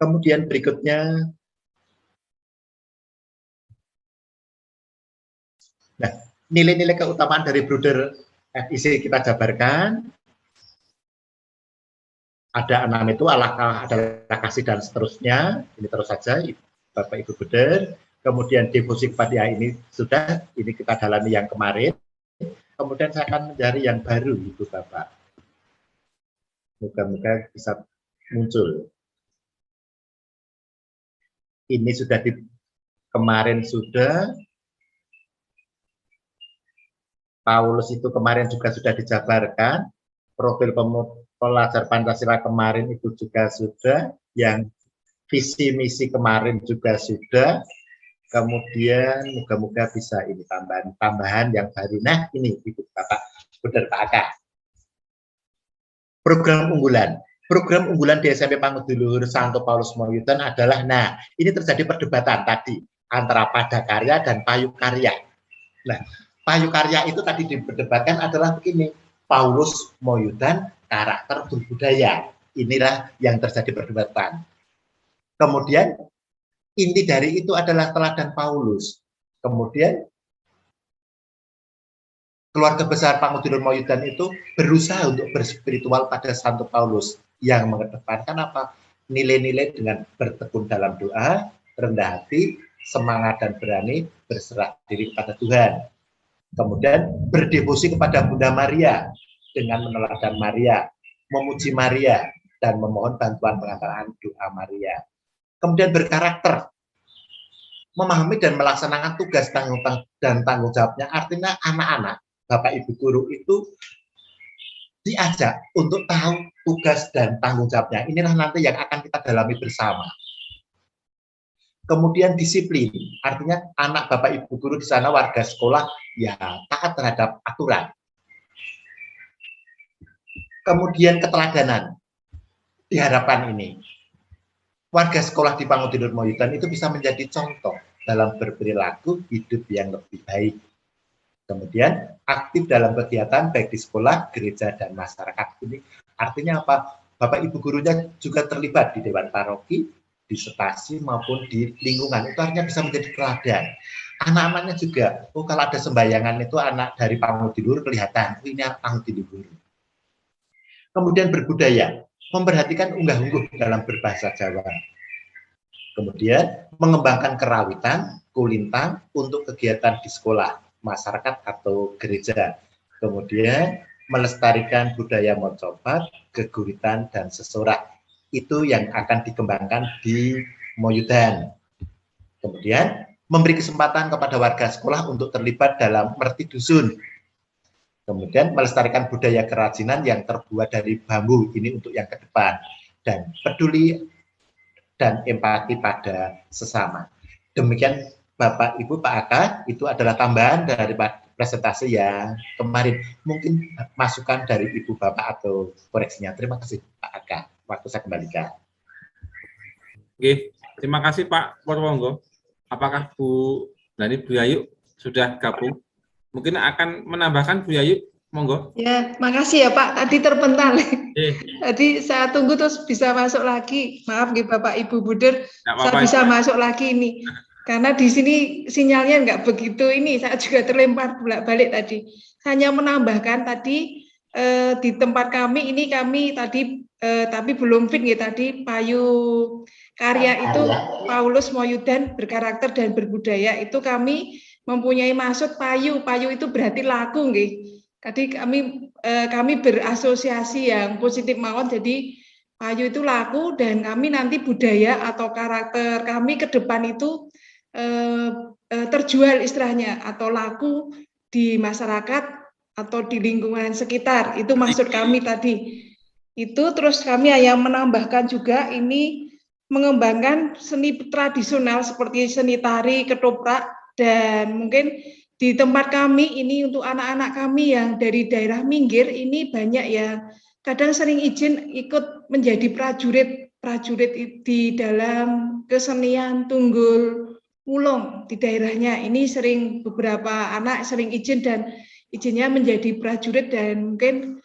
Kemudian berikutnya, nah nilai-nilai keutamaan dari Bruder FIC kita jabarkan. Ada 6 itu, Allah adalah kasih dan seterusnya. Ini terus saja. Bapak Ibu Bruder, kemudian devosi kepada ini sudah, ini kita dalami yang kemarin, kemudian saya akan mencari yang baru Ibu Bapak. Moga-moga bisa muncul. Ini sudah kemarin sudah, Paulus itu kemarin juga sudah dijabarkan, profil pelajar Pancasila kemarin itu juga sudah, yang visi misi kemarin juga sudah, kemudian moga-moga bisa ini tambahan yang baru. Nah ini Ibu Bapak, Bruder Pak Aka. Program unggulan di SMP Pangudulur Santo Paulus Moyudan adalah, nah ini terjadi perdebatan tadi antara Padakarya dan Payukarya. Nah Payukarya itu tadi diperdebatkan adalah begini, Paulus Moyudan karakter berbudaya. Inilah yang terjadi perdebatan. Kemudian inti dari itu adalah teladan Paulus. Kemudian keluarga besar Pangudulur Moyudan itu berusaha untuk berspiritual pada Santo Paulus yang mengedepankan apa? Nilai-nilai dengan bertekun dalam doa, rendah hati, semangat dan berani berserah diri kepada Tuhan. Kemudian berdevosi kepada Bunda Maria dengan meneladani Maria, memuji Maria dan memohon bantuan pengantaran doa Maria. Kemudian berkarakter, memahami dan melaksanakan tugas dan tanggung jawabnya. Artinya anak-anak, Bapak Ibu guru itu diajak untuk tahu tugas dan tanggung jawabnya. Inilah nanti yang akan kita dalami bersama. Kemudian disiplin, artinya anak Bapak Ibu guru di sana, warga sekolah, ya taat terhadap aturan. Kemudian keteladanan, diharapkan ini. Warga sekolah di Pangudulur Moyudan itu bisa menjadi contoh dalam berperilaku hidup yang lebih baik. Kemudian aktif dalam kegiatan baik di sekolah, gereja, dan masyarakat. Ini artinya apa? Bapak Ibu gurunya juga terlibat di Dewan Paroki, di stasi maupun di lingkungan. Itu artinya bisa menjadi teladan. Anak-anaknya juga, oh kalau ada sembayangan itu anak dari Pangudulur kelihatan, oh ini anak Pangudulur. Kemudian berbudaya, memperhatikan unggah-ungguh dalam berbahasa Jawa. Kemudian mengembangkan kerawitan, kulintang untuk kegiatan di sekolah, masyarakat atau gereja. Kemudian melestarikan budaya mocopat, geguritan dan sesorak. Itu yang akan dikembangkan di Moyudan. Kemudian memberi kesempatan kepada warga sekolah untuk terlibat dalam merti dusun. Kemudian melestarikan budaya kerajinan yang terbuat dari bambu, ini untuk yang ke depan. Dan peduli dan empati pada sesama. Demikian Bapak Ibu Pak Aka, itu adalah tambahan dari presentasi yang kemarin. Mungkin masukan dari Ibu Bapak atau koreksinya. Terima kasih Pak Aka. Waktu saya kembalikan. Oke, terima kasih Pak Purwonggo. Apakah Bu Dani, Bu Yayu sudah gabung? Mungkin akan menambahkan Bu Yayu, monggo. Ya, makasih ya Pak. Tadi terpental. Tadi saya tunggu terus bisa masuk lagi. Maaf nih Bapak Ibu Bruder, saya bisa masuk lagi ini. Karena di sini sinyalnya nggak begitu ini, saya juga terlempar bolak-balik tadi. Hanya menambahkan tadi di tempat kami ini kami tadi tapi belum fit ya tadi Payu Karya itu Paulus Moyudan berkarakter dan berbudaya itu kami mempunyai maksud payu. Payu itu berarti laku nggih. Tadi kami berasosiasi yang positif mawon jadi payu itu laku dan kami nanti budaya atau karakter kami ke depan itu terjual istilahnya atau laku di masyarakat atau di lingkungan sekitar. Itu maksud kami tadi. Itu terus kami yang menambahkan juga ini mengembangkan seni tradisional seperti seni tari, ketoprak, dan mungkin di tempat kami ini untuk anak-anak kami yang dari daerah minggir ini banyak yang kadang sering izin ikut menjadi prajurit di dalam kesenian Tunggul Wulung di daerahnya. Ini sering beberapa anak sering izin dan izinnya menjadi prajurit dan mungkin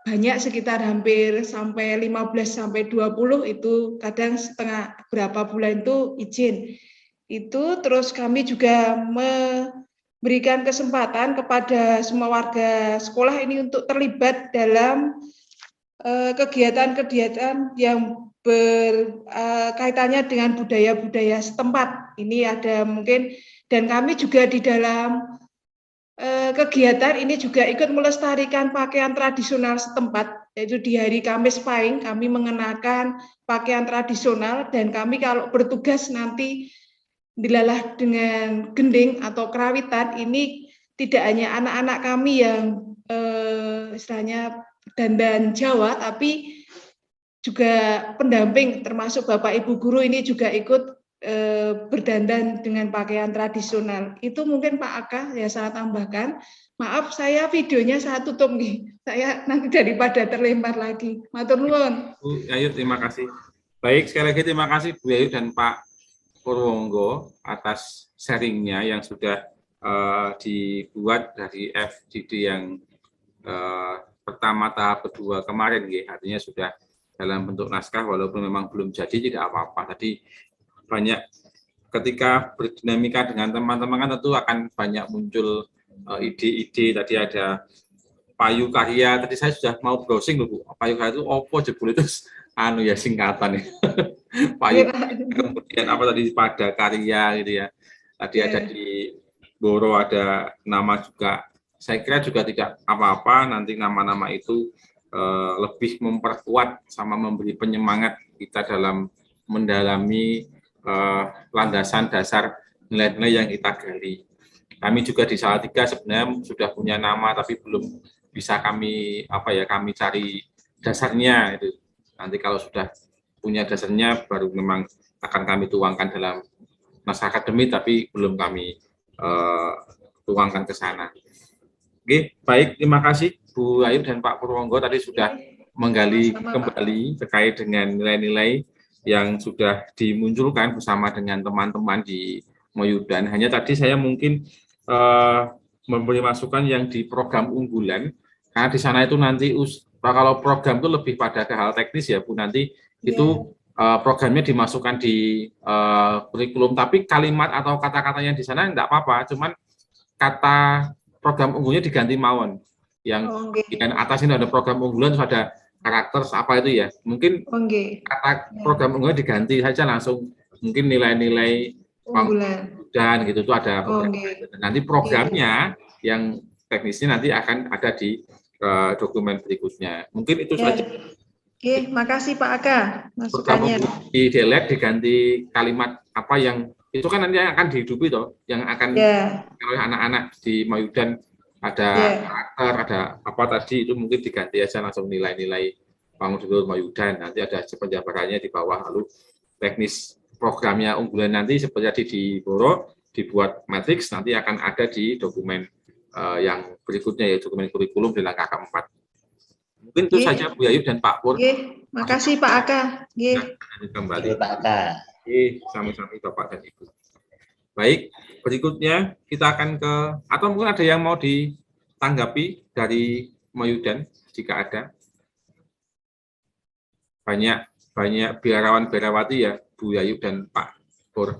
banyak sekitar hampir sampai 15 sampai 20 itu kadang setengah berapa bulan itu izin. Itu terus kami juga memberikan kesempatan kepada semua warga sekolah ini untuk terlibat dalam kegiatan-kegiatan yang berkaitannya dengan budaya-budaya setempat. Ini ada mungkin dan kami juga di dalam kegiatan ini juga ikut melestarikan pakaian tradisional setempat, yaitu di hari Kamis Pahing kami mengenakan pakaian tradisional dan kami kalau bertugas nanti dilalah dengan gending atau kerawitan ini tidak hanya anak-anak kami yang istilahnya dandan Jawa, tapi juga pendamping termasuk Bapak Ibu guru ini juga ikut berdandan dengan pakaian tradisional. Itu mungkin Pak Aka ya saya tambahkan. Maaf saya videonya saya tutup nih. Saya nanti daripada terlempar lagi. Matur nuwun. Bu Yayu, terima kasih. Baik, sekali lagi terima kasih Bu Yayu dan Pak Purwonggo atas sharingnya yang sudah dibuat dari FGD yang pertama tahap kedua kemarin, artinya sudah dalam bentuk naskah walaupun memang belum jadi tidak apa-apa. Tadi banyak ketika berdinamika dengan teman-teman kan tentu akan banyak muncul ide-ide. Tadi ada Payu Karya, tadi saya sudah mau browsing loh Bu. Payu Karya itu opo jebul itu anu ya singkatan ya. Payu kemudian apa tadi pada karya gitu ya. Tadi ada di Boro ada nama juga. Saya kira juga tidak apa-apa nanti nama-nama itu lebih memperkuat sama memberi penyemangat kita dalam mendalami landasan dasar nilai-nilai yang kita gali. Kami juga di Salatiga sebenarnya sudah punya nama tapi belum bisa kami kami cari dasarnya itu. Nanti kalau sudah punya dasarnya baru memang akan kami tuangkan dalam naskah akademik tapi belum kami tuangkan ke sana. Oke, baik, terima kasih Bu Ayu dan Pak Purwonggo tadi sudah menggali kembali terkait dengan nilai-nilai yang sudah dimunculkan bersama dengan teman-teman di Moyudan. Hanya tadi saya mungkin memberi masukan yang di program unggulan, karena di sana itu nanti kalau program itu lebih pada ke hal teknis ya Bu, nanti itu programnya dimasukkan di kurikulum, tapi kalimat atau kata-katanya di sana enggak apa-apa, cuman kata program unggulnya diganti mawon. Yang bagian atas ini ada program unggulan, terus ada karakter apa itu ya. Mungkin kata program unggulan diganti saja langsung, mungkin nilai-nilai unggulan gitu itu ada. Nanti programnya yang teknisnya nanti akan ada di dokumen berikutnya. Mungkin itu saja. Oke, makasih Pak Aka masukannya. Di delete diganti kalimat apa yang itu kan nanti akan dihidupi toh, yang akan oleh anak-anak di Moyudan ada karakter, ada apa tadi itu mungkin diganti aja langsung nilai-nilai Pangudulur Moyudan. Nanti ada penjabarannya di bawah, lalu teknis programnya unggulan nanti seperti di Boro dibuat matriks nanti akan ada di dokumen yang berikutnya yaitu dokumen kurikulum di langkah keempat. Mungkin itu saja Bu Yayu dan Pak Pur. Makasih Pak Aka. Kembali Pak Aka. Sama-sama Bapak dan Ibu. Baik, berikutnya kita akan ke, atau mungkin ada yang mau ditanggapi dari Moyudan jika ada. Banyak biarawan-biarawati ya Bu Yayu dan Pak Pur.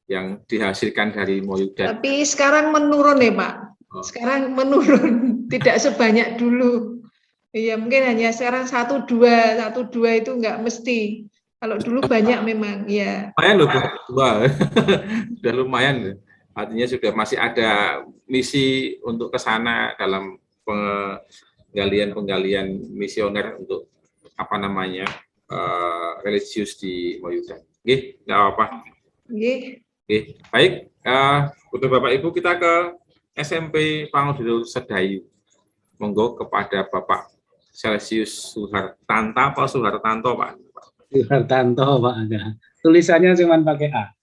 yang dihasilkan dari Moyudan. Tapi sekarang menurun ya Pak. Oh. Sekarang menurun, tidak sebanyak dulu. Iya mungkin hanya sekarang 1-2 itu nggak mesti. Kalau dulu banyak memang, ya. Lumayan loh, Bu. Wah, sudah lumayan. Artinya sudah masih ada misi untuk ke sana dalam penggalian misioner untuk apa namanya religius di Moyudan. Oke, nggak apa-apa. Oke. Oke, baik. Untuk Bapak Ibu kita ke SMP Pangudulur Sedayu. Monggo kepada Bapak Celsius Suhartanto apa Suhartanto Pak? Suhartanto Pak Aga. Tulisannya cuma pakai A.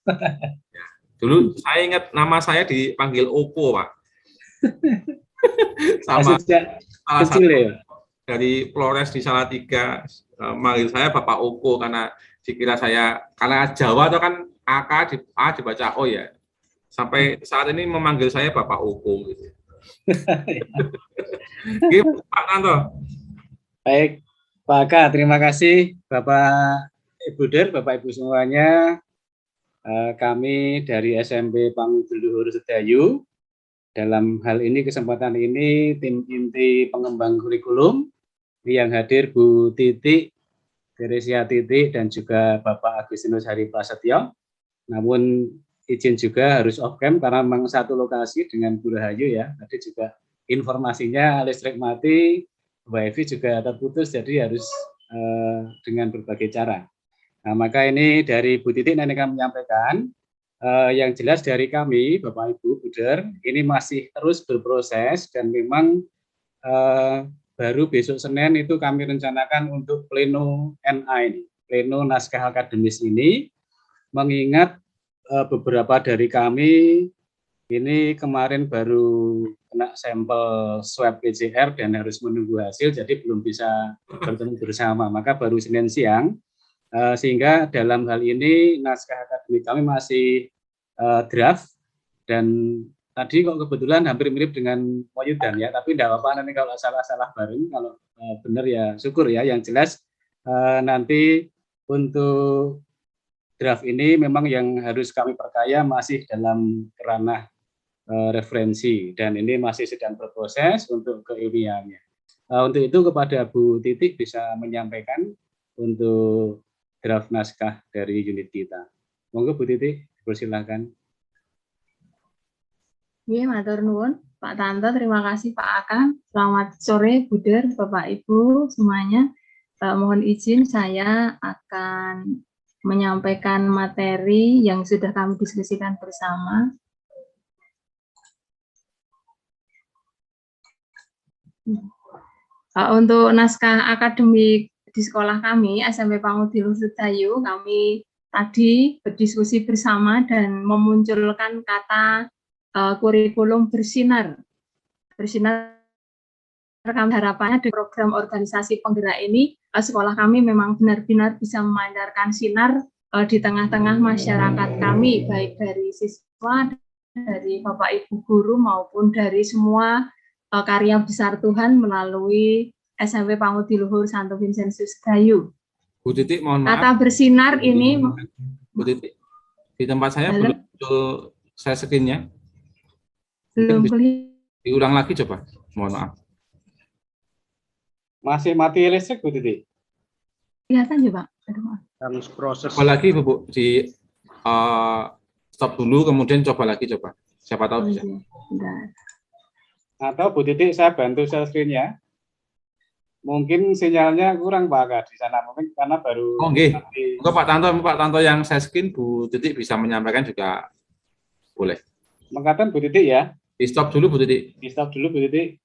Dulu saya ingat nama saya dipanggil Opo Pak. Sama Sejak salah kecil satu ya. dari Flores di Salatiga manggil saya Bapak Opo karena dikira saya karena Jawa itu kan A dibaca O ya. Sampai saat ini memanggil saya Bapak Opo gitu. Gitu, Pak Tanto. Baik, Pak Aga, terima kasih Bapak Ibu Der, Bapak Ibu semuanya. Kami dari SMP Pangudulur Sedayu, dalam hal ini kesempatan ini tim inti pengembang kurikulum yang hadir Bu Titik, Teresia Titik, dan juga Bapak Agustinus Hari Prasetyo. Namun izin juga harus off cam karena memang satu lokasi dengan Bu Rahayu ya. Tadi juga informasinya listrik mati, Wifi juga terputus, jadi harus dengan berbagai cara. Nah, maka ini dari Bu Titik nanti kami menyampaikan, yang jelas dari kami, Bapak Ibu Buder, ini masih terus berproses dan memang baru besok Senin itu kami rencanakan untuk pleno NA ini, pleno naskah akademis ini, mengingat beberapa dari kami ini kemarin baru kena sampel swab PCR dan harus menunggu hasil, jadi belum bisa bertemu bersama. Maka baru Senin siang, sehingga dalam hal ini naskah akademik kami masih draft, dan tadi kok kebetulan hampir mirip dengan Moyudan ya, tapi tidak apa-apa nanti kalau salah-salah bareng, kalau benar ya syukur ya. Yang jelas nanti untuk draft ini memang yang harus kami perkaya masih dalam ranah referensi, dan ini masih sedang berproses untuk keilmiahannya. Untuk itu kepada Bu Titik bisa menyampaikan untuk draft naskah dari unit kita. Monggo Bu Titik, persilakan. Iya, matur nuwun Pak Tanto, terima kasih Pak Aka. Selamat sore Buder, Bapak Ibu semuanya. Mohon izin saya akan menyampaikan materi yang sudah kami diskusikan bersama. Untuk naskah akademik di sekolah kami, SMP Pangudulur Sedayu, kami tadi berdiskusi bersama dan memunculkan kata kurikulum bersinar. Bersinar kami harapannya di program organisasi penggerak ini, sekolah kami memang benar-benar bisa memancarkan sinar di tengah-tengah masyarakat kami, baik dari siswa, dari Bapak Ibu guru, maupun dari semua karya besar Tuhan melalui SMP Pangudulur Santo Vincentius Sedayu. Bu Titik, mohon maaf. Kata bersinar ini, Bu Titik, di tempat saya belum muncul share screen-nya. belum kelihatan. Diulang lagi coba, mohon maaf. Masih mati listrik Bu Titik? Kelihatan ya Pak? Aduh, maaf. Harus proses. Coba lagi Bu, di stop dulu, kemudian coba lagi coba. Siapa tahu bisa. Bentar. Atau Bu Titik saya bantu share screen-nya. Mungkin sinyalnya kurang Pak Aga di sana, mungkin karena baru. Oh nggih. Monggo Pak Tanto yang share screen, Bu Titik bisa menyampaikan juga boleh. Mengatakan Bu Titik ya. Di stop dulu Bu Titik. Di stop dulu Bu Titik.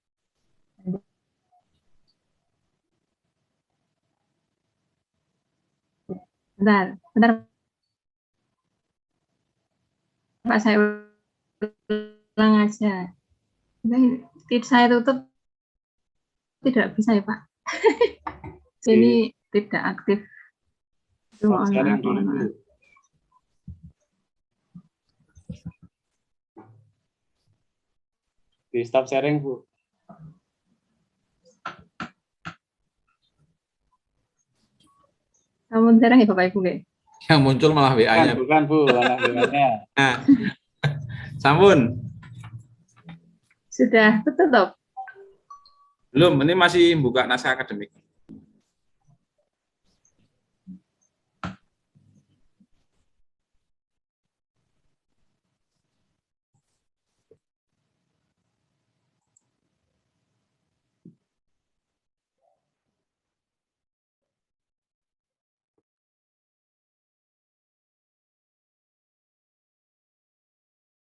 Bentar. Pak, saya ulang aja. Saya tutup, tidak bisa ya Pak. Ini tidak aktif. Mohon maaf. Di stop sharing Bu. Namun jarang ya Bapak Ibu. Yang muncul malah WA-nya. Bukan Bu, anak WA-nya. Nah, sampun. Sudah tutup. Belum, ini masih buka naskah akademik.